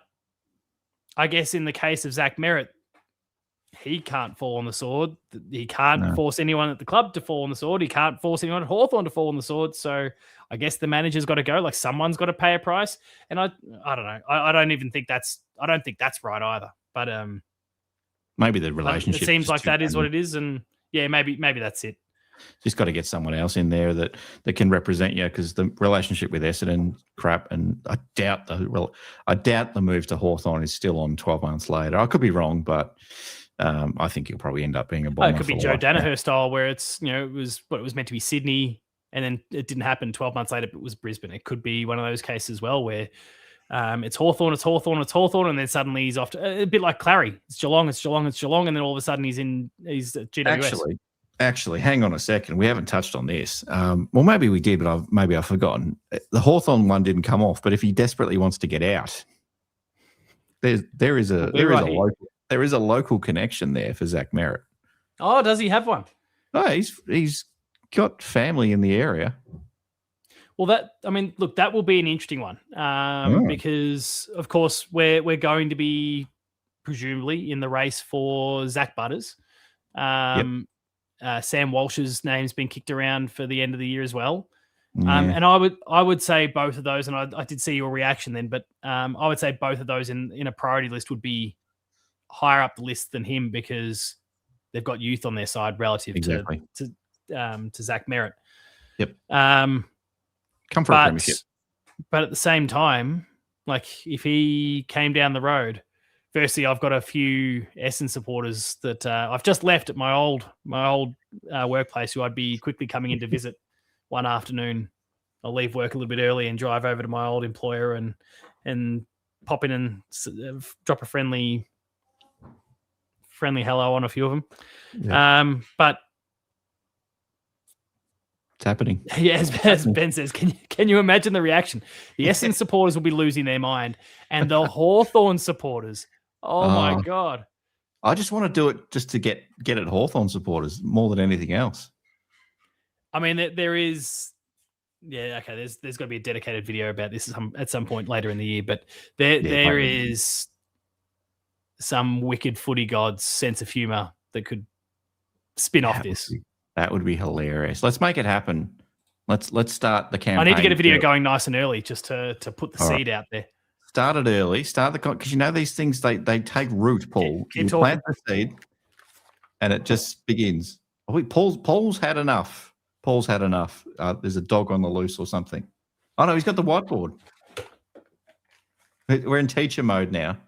I guess in the case of Zach Merritt, he can't fall on the sword. He can't force anyone at the club to fall on the sword. He can't force anyone at Hawthorn to fall on the sword. So I guess the manager's got to go. Like someone's got to pay a price. And I don't know. I don't think that's right either. But maybe the relationship. It seems like that is what it is. And yeah, maybe that's it. Just got to get someone else in there that can represent you, because the relationship with Essendon crap, and I doubt the move to Hawthorn is still on 12 months later. I could be wrong, but I think he'll probably end up being a bomber. It could be Joe Danaher style, where it's it was meant to be Sydney, and then it didn't happen. 12 months later, it was Brisbane. It could be one of those cases as well, where it's Hawthorn, and then suddenly he's off to, a bit like Clary. It's Geelong, and then all of a sudden he's at GWS. Actually, hang on a second. We haven't touched on this. Well, maybe we did, but I've forgotten. The Hawthorn one didn't come off, but if he desperately wants to get out, there is a local connection there for Zach Merritt. Oh, does he have one? No, he's got family in the area. Well, that will be an interesting one because, of course, we're going to be presumably in the race for Zach Butters. Sam Walsh's name's been kicked around for the end of the year as well. And I would say both of those, and I did see your reaction then, but I would say both of those in a priority list would be higher up the list than him, because they've got youth on their side relative to Zach Merritt. Yep. Come for a premiership. But at the same time, like if he came down the road, firstly, I've got a few Essendon supporters that I've just left at my old workplace, who I'd be quickly coming in to visit one afternoon. I'll leave work a little bit early and drive over to my old employer and pop in and drop a friendly hello on a few of them. Yeah. But it's happening. Yeah, as Ben says, can you imagine the reaction? The Essendon supporters will be losing their mind, and the Hawthorn supporters. Oh my God! I just want to do it just to get at Hawthorn supporters more than anything else. I mean, there is, okay. There's got to be a dedicated video about this at some point later in the year, but there is some wicked footy god's sense of humor that could spin off this. That would be hilarious. Let's make it happen. Let's start the campaign. I need to get a video going nice and early just to put the seed out there. Start it early. Because these things they take root, Paul. You plant the seed, and it just begins. Paul's had enough. Paul's had enough. There's a dog on the loose or something. Oh no, he's got the whiteboard. We're in teacher mode now.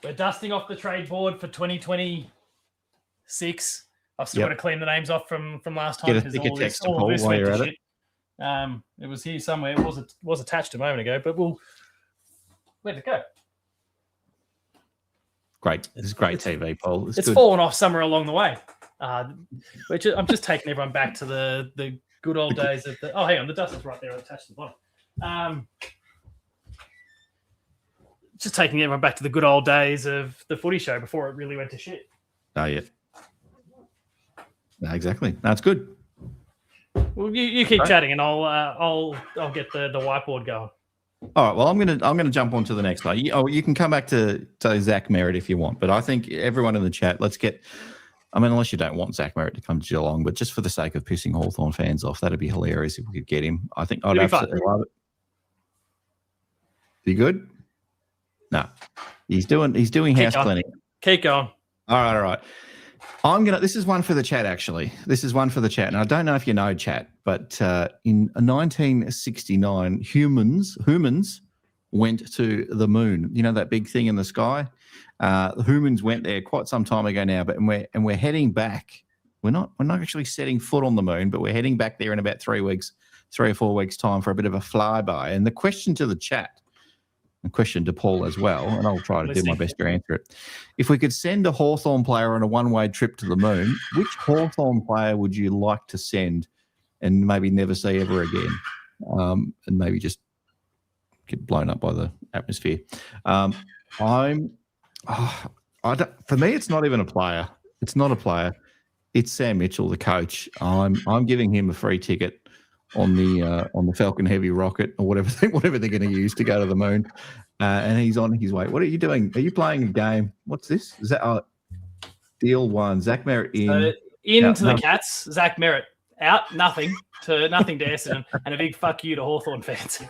We're dusting off the trade board for 2026. I've still got to clean the names off from last time. Get a thicker text to Paul while you're at it. It was here somewhere. It was attached a moment ago, but where'd it go? Great. This is great TV, Paul. It's fallen off somewhere along the way. I'm just taking everyone back to the good old days of the. Oh, hang on, the dust is right there attached to the bottom. Just taking everyone back to the good old days of the footy show before it really went to shit. Oh yeah. No, exactly. That's good. Well, you keep chatting, and I'll get the whiteboard going. All right. Well, I'm gonna jump on to the next one. You can come back to Zach Merritt if you want, but I think everyone in the chat, let's get. I mean, unless you don't want Zach Merritt to come to Geelong, but just for the sake of pissing Hawthorn fans off, that'd be hilarious if we could get him. I think I'd absolutely love it. You good? No, he's doing house cleaning. Keep going. All right. This is one for the chat, actually. This is one for the chat. And I don't know if you know, chat, but in 1969, humans went to the moon. You know, that big thing in the sky? The humans went there quite some time ago now, but we're heading back. We're not actually setting foot on the moon, but we're heading back there in about 3 or 4 weeks time for a bit of a flyby. And the question to the chat, a question to Paul as well, and I'll try to do my best to answer it. If we could send a Hawthorn player on a one-way trip to the moon, which Hawthorn player would you like to send and maybe never see ever again? And maybe just get blown up by the atmosphere. For me, it's not even a player. It's not a player. It's Sam Mitchell, the coach. I'm giving him a free ticket on the Falcon Heavy rocket or whatever they're going to use to go to the moon, and he's on his way. What are you doing? Are you playing a game? What's this? Is that deal one? Zach Merritt in. Into the Cats. Zach Merritt out. Nothing to Essendon, and a big fuck you to Hawthorn fans.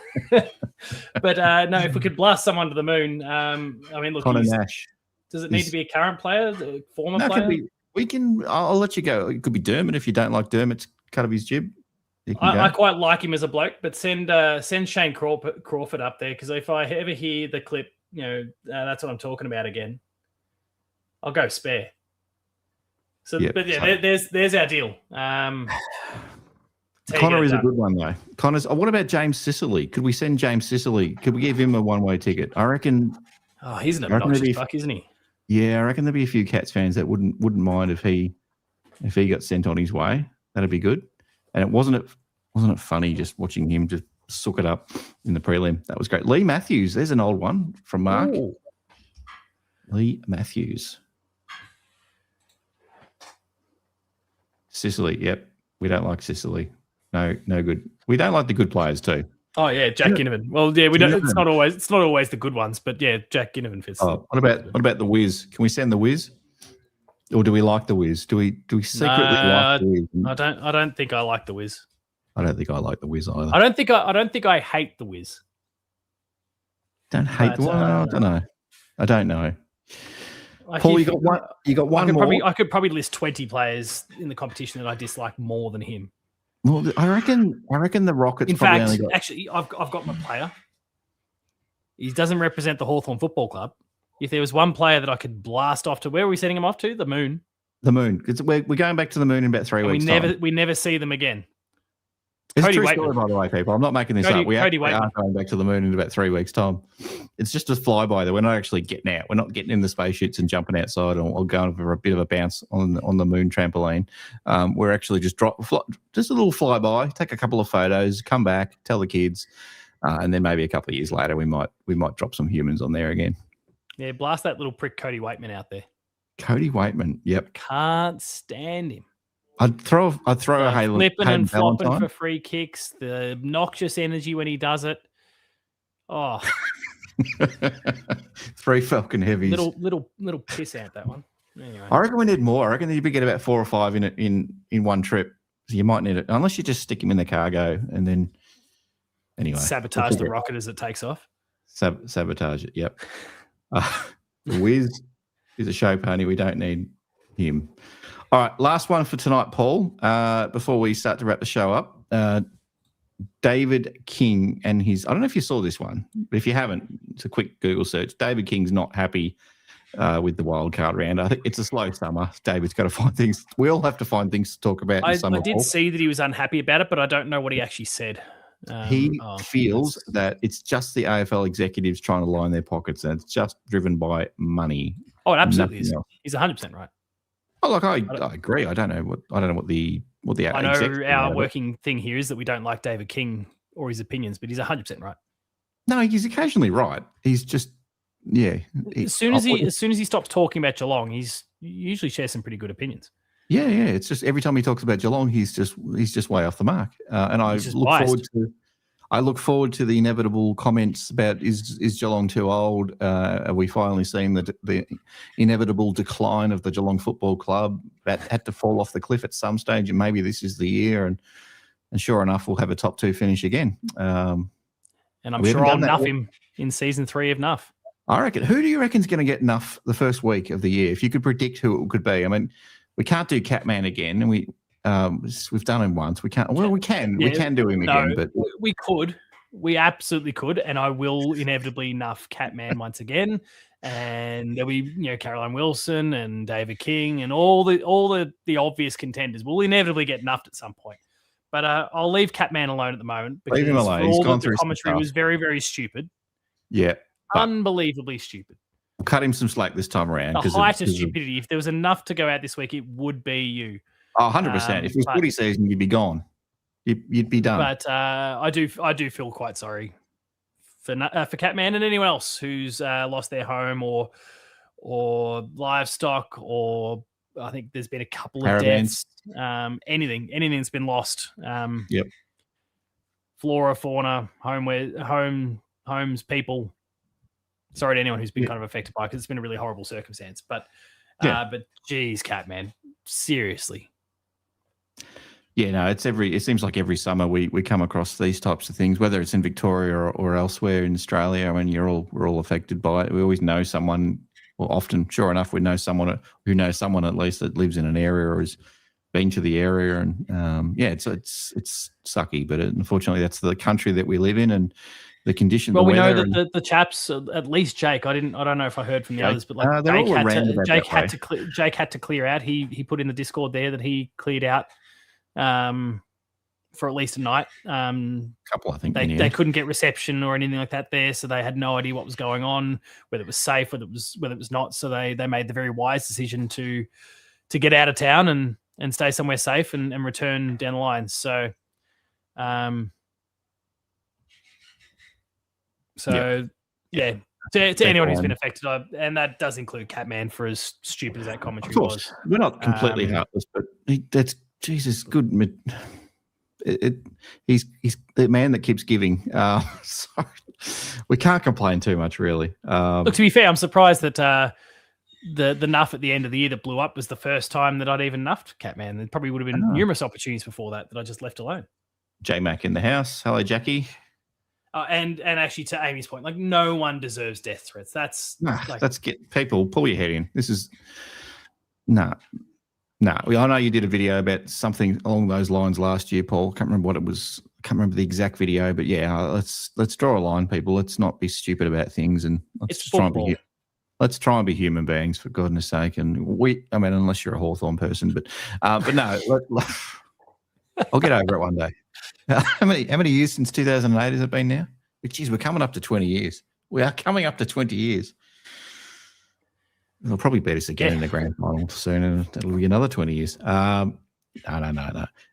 But no, if we could blast someone to the moon, I mean, look, Connor Nash. Does it need to be a current player, a former player? I'll let you go. It could be Dermot if you don't like Dermot's cut of his jib. I quite like him as a bloke, but send Shane Crawford up there, because if I ever hear the clip, that's what I'm talking about again. I'll go spare. So, yep. But yeah, there's our deal. Connor is a good one though. Connor's. What about James Sicily? Could we send James Sicily? Could we give him a one-way ticket? I reckon. Oh, he's an obnoxious fuck, isn't he? Yeah, I reckon there'd be a few Cats fans that wouldn't mind if he got sent on his way. That'd be good. And it wasn't it funny just watching him just sook it up in the prelim? That was great. Lee Matthews, there's an old one from Mark. Ooh. Lee Matthews. Sicily, yep. We don't like Sicily. No good. We don't like the good players too. Oh yeah, Jack Ginnivan. Well, yeah, we don't. It's not always the good ones, but yeah, Jack Ginnivan fits. Oh, what about the Wiz? Can we send the Wiz? Or do we like the Wiz? Do we secretly like the Wiz? I don't think I like the Wiz. I don't think I like the Wiz either. I don't think I hate the Wiz. Don't hate the Wiz. I don't know. Paul, you got one more. I could probably list 20 players in the competition that I dislike more than him. Well, I reckon the Rockets. In fact, actually, I've got my player. He doesn't represent the Hawthorn Football Club. If there was one player that I could blast off to, where are we sending him off to? The moon. The moon. We're going back to the moon in about 3 weeks. We never see them again. It's Cody a true story, by the way, people. I'm not making this up. We are going back to the moon in about 3 weeks' time. It's just a flyby though. We're not actually getting out. We're not getting in the spaceships and jumping outside or going for a bit of a bounce on the moon trampoline. We're actually just a little flyby, take a couple of photos, come back, tell the kids, and then maybe a couple of years later we might drop some humans on there again. Yeah, blast that little prick Cody Waitman out there. Cody Waitman, yep. Can't stand him. I'd throw a Hayden flipping and flopping for free kicks, the obnoxious energy when he does it. Oh. 3 Falcon Heavies. Little piss out that one. Anyway. I reckon we need more. I reckon you'd get about 4 or 5 in one trip. So you might need it, unless you just stick him in the cargo and then anyway. Sabotage the rocket as it takes off. Sabotage it, yep. The Wiz is a show pony. We don't need him. All right, last one for tonight, Paul. Before we start to wrap the show up, David King and his. I don't know if you saw this one, but if you haven't, it's a quick Google search. David King's not happy with the wildcard round. I think it's a slow summer. David's got to find things. We all have to find things to talk about. I did see that he was unhappy about it, but I don't know what he actually said. He feels that it's just the AFL executives trying to line their pockets, and it's just driven by money. Oh, it absolutely is. He's 100% right. Oh, look, I agree. I don't know what the I know our working thing here is that we don't like David King or his opinions, but he's 100% right. No, he's occasionally right. He's just As soon as he stops talking about Geelong, he usually shares some pretty good opinions. Yeah. It's just every time he talks about Geelong, he's just way off the mark. And I look forward to the inevitable comments about is Geelong too old? Are we finally seeing the inevitable decline of the Geelong Football Club that had to fall off the cliff at some stage, and maybe this is the year? And sure enough, we'll have a top 2 finish again. And I'm sure I'll nuff him in season 3 of Nuff. I reckon. Who do you reckon is going to get Nuff the first week of the year? If you could predict who it could be, I mean, we can't do Catman again, and we've done him once. We can't. Well, we can. Yeah, we can do him again, but we could. We absolutely could, and I will inevitably nuff Catman once again. And there'll be Caroline Wilson and David King and all the obvious contenders. We'll inevitably get nuffed at some point. But I'll leave Catman alone at the moment because leave him alone. He's gone through the commentary was very, very stupid. Yeah, unbelievably stupid. We'll cut him some slack this time around. The height of stupidity. If there was enough to go out this week, it would be you. Oh, 100%. If it was footy season, you'd be gone. You'd be done. But I do feel quite sorry for Catman and anyone else who's lost their home or livestock, or I think there's been a couple of deaths. Anything that's been lost. Yep. flora, fauna, homes, people. Sorry to anyone who's been kind of affected by it, because it's been a really horrible circumstance. But geez, Cat, man, seriously. Yeah, no, it seems like every summer we come across these types of things, whether it's in Victoria or elsewhere in Australia. I mean, we're all affected by it. We always know someone, or often, sure enough, we know someone who knows someone at least that lives in an area or has been to the area. And it's sucky, but unfortunately that's the country that we live in and the conditions. Well, we know that the chaps, at least Jake, I don't know if I heard from the others, but like Jake had to clear out. He put in the Discord there that he cleared out for at least a night. Couple, I think. They couldn't get reception or anything like that there, so they had no idea what was going on, whether it was safe, whether it was not. So they made the very wise decision to get out of town and stay somewhere safe and return down the line. So, to anyone who's been affected, and that does include Catman, for as stupid as that commentary was. We're not completely heartless, but that's Jesus good. He's the man that keeps giving. So we can't complain too much, really. Look, to be fair, I'm surprised that the nuff at the end of the year that blew up was the first time that I'd even nuffed Catman. There probably would have been numerous opportunities before that I just left alone. J Mac in the house. Hello, Jackie. And actually, to Amy's point, like, no one deserves death threats. That's get people, pull your head in. This is no. I know you did a video about something along those lines last year, Paul. Can't remember what it was. Can't remember the exact video, but let's draw a line, people. Let's not be stupid about things, and let's try and be human beings, for goodness sake. And unless you're a Hawthorn person, but no, I'll get over it one day. How many years since 2008 has it been now? Geez, we're coming up to 20 years. We are coming up to 20 years. They'll probably beat us again in the grand final soon, and it'll be another 20 years. No.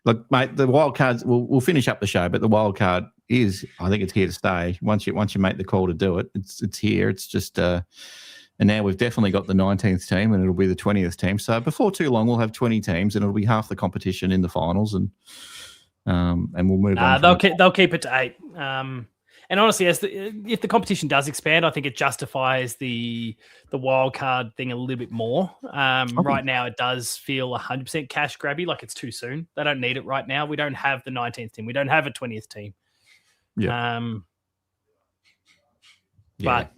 Look, mate, the wild cards. We'll finish up the show, but the wild card is, I think, it's here to stay. Once you make the call to do it, it's here. It's just, and now we've definitely got the 19th team, and it'll be the 20th team. So before too long, we'll have 20 teams, and it'll be half the competition in the finals, and we'll move on. They'll keep it to 8. And honestly, if the competition does expand, I think it justifies the wild card thing a little bit more. Right now, it does feel 100% cash grabby, like it's too soon. They don't need it right now. We don't have the 19th team. We don't have a 20th team. Yeah. But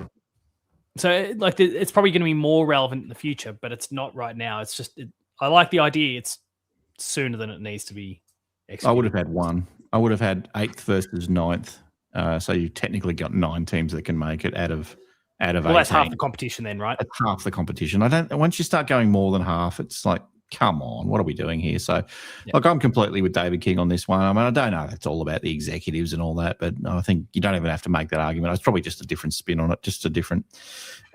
so like it's probably going to be more relevant in the future, but it's not right now. It's just I like the idea. It's sooner than it needs to be executed. I would have had one. I would have had 8th versus 9th. So you technically got 9 teams that can make it out of 18. Well, that's half the competition then, right? That's half the competition. Once you start going more than half, it's like, come on, what are we doing here? So, Look, I'm completely with David King on this one. I mean, I don't know. It's all about the executives and all that, but I think you don't even have to make that argument. It's probably just a different spin on it, just a different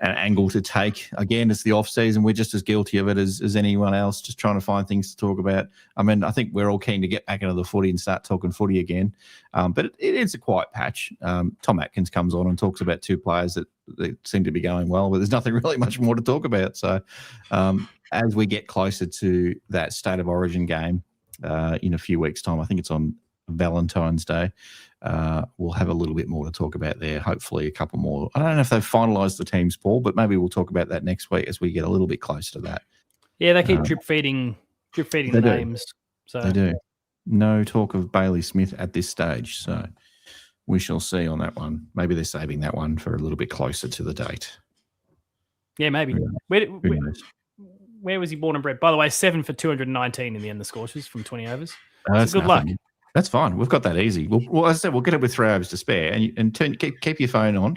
angle to take. Again, it's the off season. We're just as guilty of it as anyone else, just trying to find things to talk about. I mean, I think we're all keen to get back into the footy and start talking footy again. But it is a quiet patch. Tom Atkins comes on and talks about 2 players that seem to be going well, but there's nothing really much more to talk about. So as we get closer to that State of Origin game in a few weeks' time, I think it's on Valentine's Day, we'll have a little bit more to talk about there. Hopefully a couple more. I don't know if they've finalised the teams, Paul, but maybe we'll talk about that next week as we get a little bit closer to that. Yeah, they keep drip feeding the names. So they do. No talk of Bailey Smith at this stage, so we shall see on that one. Maybe they're saving that one for a little bit closer to the date. Yeah, maybe. Where was he born and bred? By the way, 7 for 219 in the end, the scores from 20 overs. That's good luck. That's fine. We've got that easy. Well, as I said, we'll get it with 3 overs to spare, and keep your phone on.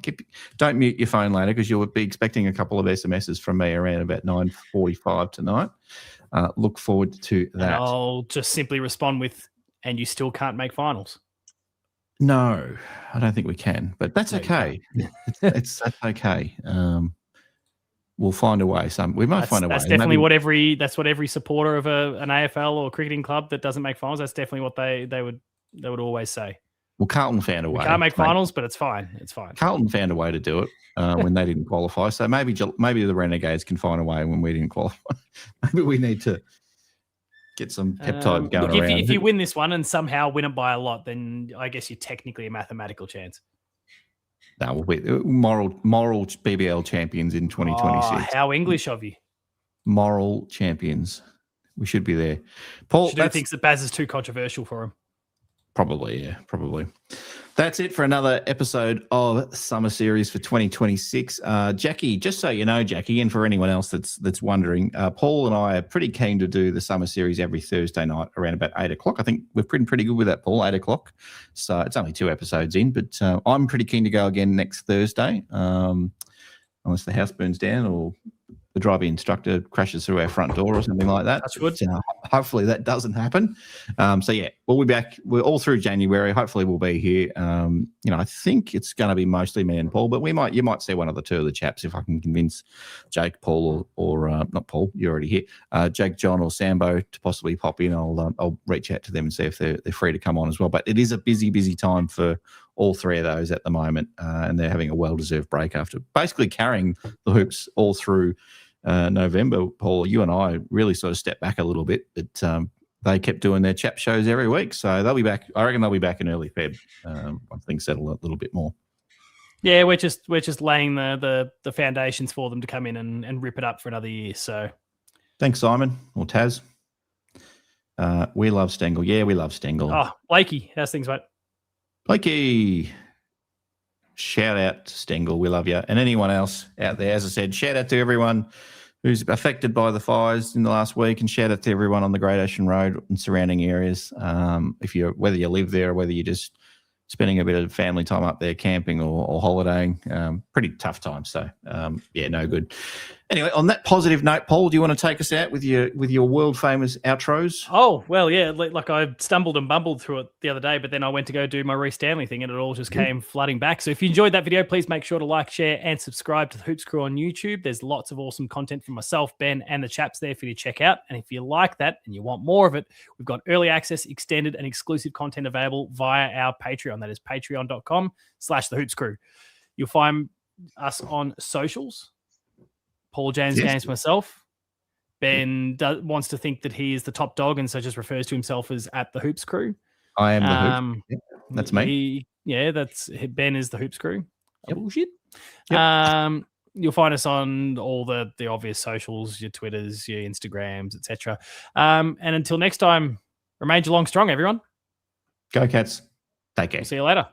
Don't mute your phone later, because you'll be expecting a couple of SMSs from me around about 9:45 tonight. Look forward to that. And I'll just simply respond with, "And you still can't make finals." No, I don't think we can, but that's okay. That's okay. We'll find a way. We might find a way. That's definitely what every supporter of an AFL or cricketing club that doesn't make finals. That's definitely what they would always say. Well, Carlton found a way. We can't make finals, but it's fine. It's fine. Carlton found a way to do it when they didn't qualify. So maybe the Renegades can find a way when we didn't qualify. Maybe we need to Get some peptides going look, around. If you win this one and somehow win it by a lot, then I guess you're technically a mathematical chance. No, we'll be moral BBL champions in 2026. Oh, how English of you. Moral champions. We should be there. Paul thinks that Baz is too controversial for him. Probably, yeah, probably. That's it for another episode of Summer Series for 2026. Jackie, just so you know, Jackie, and for anyone else that's wondering, Paul and I are pretty keen to do the Summer Series every Thursday night around about 8 o'clock. I think we're pretty good with that, Paul, 8 o'clock. So it's only 2 episodes in, but I'm pretty keen to go again next Thursday, unless the house burns down or the driving instructor crashes through our front door or something like that. That's good. Hopefully that doesn't happen. So yeah, we'll be back. We're all through January. Hopefully we'll be here. I think it's going to be mostly me and Paul, but you might see one of the two of the chaps if I can convince Jake, Paul, or not Paul. You're already here. Jake, John, or Sambo to possibly pop in. I'll reach out to them and see if they're free to come on as well. But it is a busy time for all three of those at the moment, and they're having a well-deserved break after basically carrying the hoops all through November. Paul, you and I really sort of stepped back a little bit, but they kept doing their chap shows every week, so they'll be back. I reckon they'll be back in early Feb once things settle a little bit more. Yeah, we're just laying the foundations for them to come in and rip it up for another year. So thanks, Simon or Taz. We love Stengel. Yeah, we love Stengel. Oh, Blakey, how's things, mate? Blakey, shout out to Stengel. We love you. And anyone else out there, as I said, shout out to everyone who's affected by the fires in the last week, and shout out to everyone on the Great Ocean Road and surrounding areas. Whether you live there or whether you're just spending a bit of family time up there camping or holidaying, pretty tough time. So, no good. Anyway, on that positive note, Paul, do you want to take us out with your world famous outros? Oh, well, yeah. Like I stumbled and bumbled through it the other day, but then I went to go do my Reece Stanley thing and it all just came flooding back. So if you enjoyed that video, please make sure to like, share, and subscribe to the Hoops Crew on YouTube. There's lots of awesome content from myself, Ben, and the chaps there for you to check out. And if you like that and you want more of it, we've got early access, extended, and exclusive content available via our Patreon. That is patreon.com/the Hoops Crew. You'll find us on socials. Paul James, myself. Ben wants to think that he is the top dog, and so just refers to himself as at the Hoops Crew. I am the Hoops. Yep, that's me. Ben is the Hoops Crew. Yep. Bullshit. Yep. You'll find us on all the obvious socials, your Twitters, your Instagrams, etc. And until next time, remain Geelong strong, everyone. Go Cats. Take care. We'll see you later.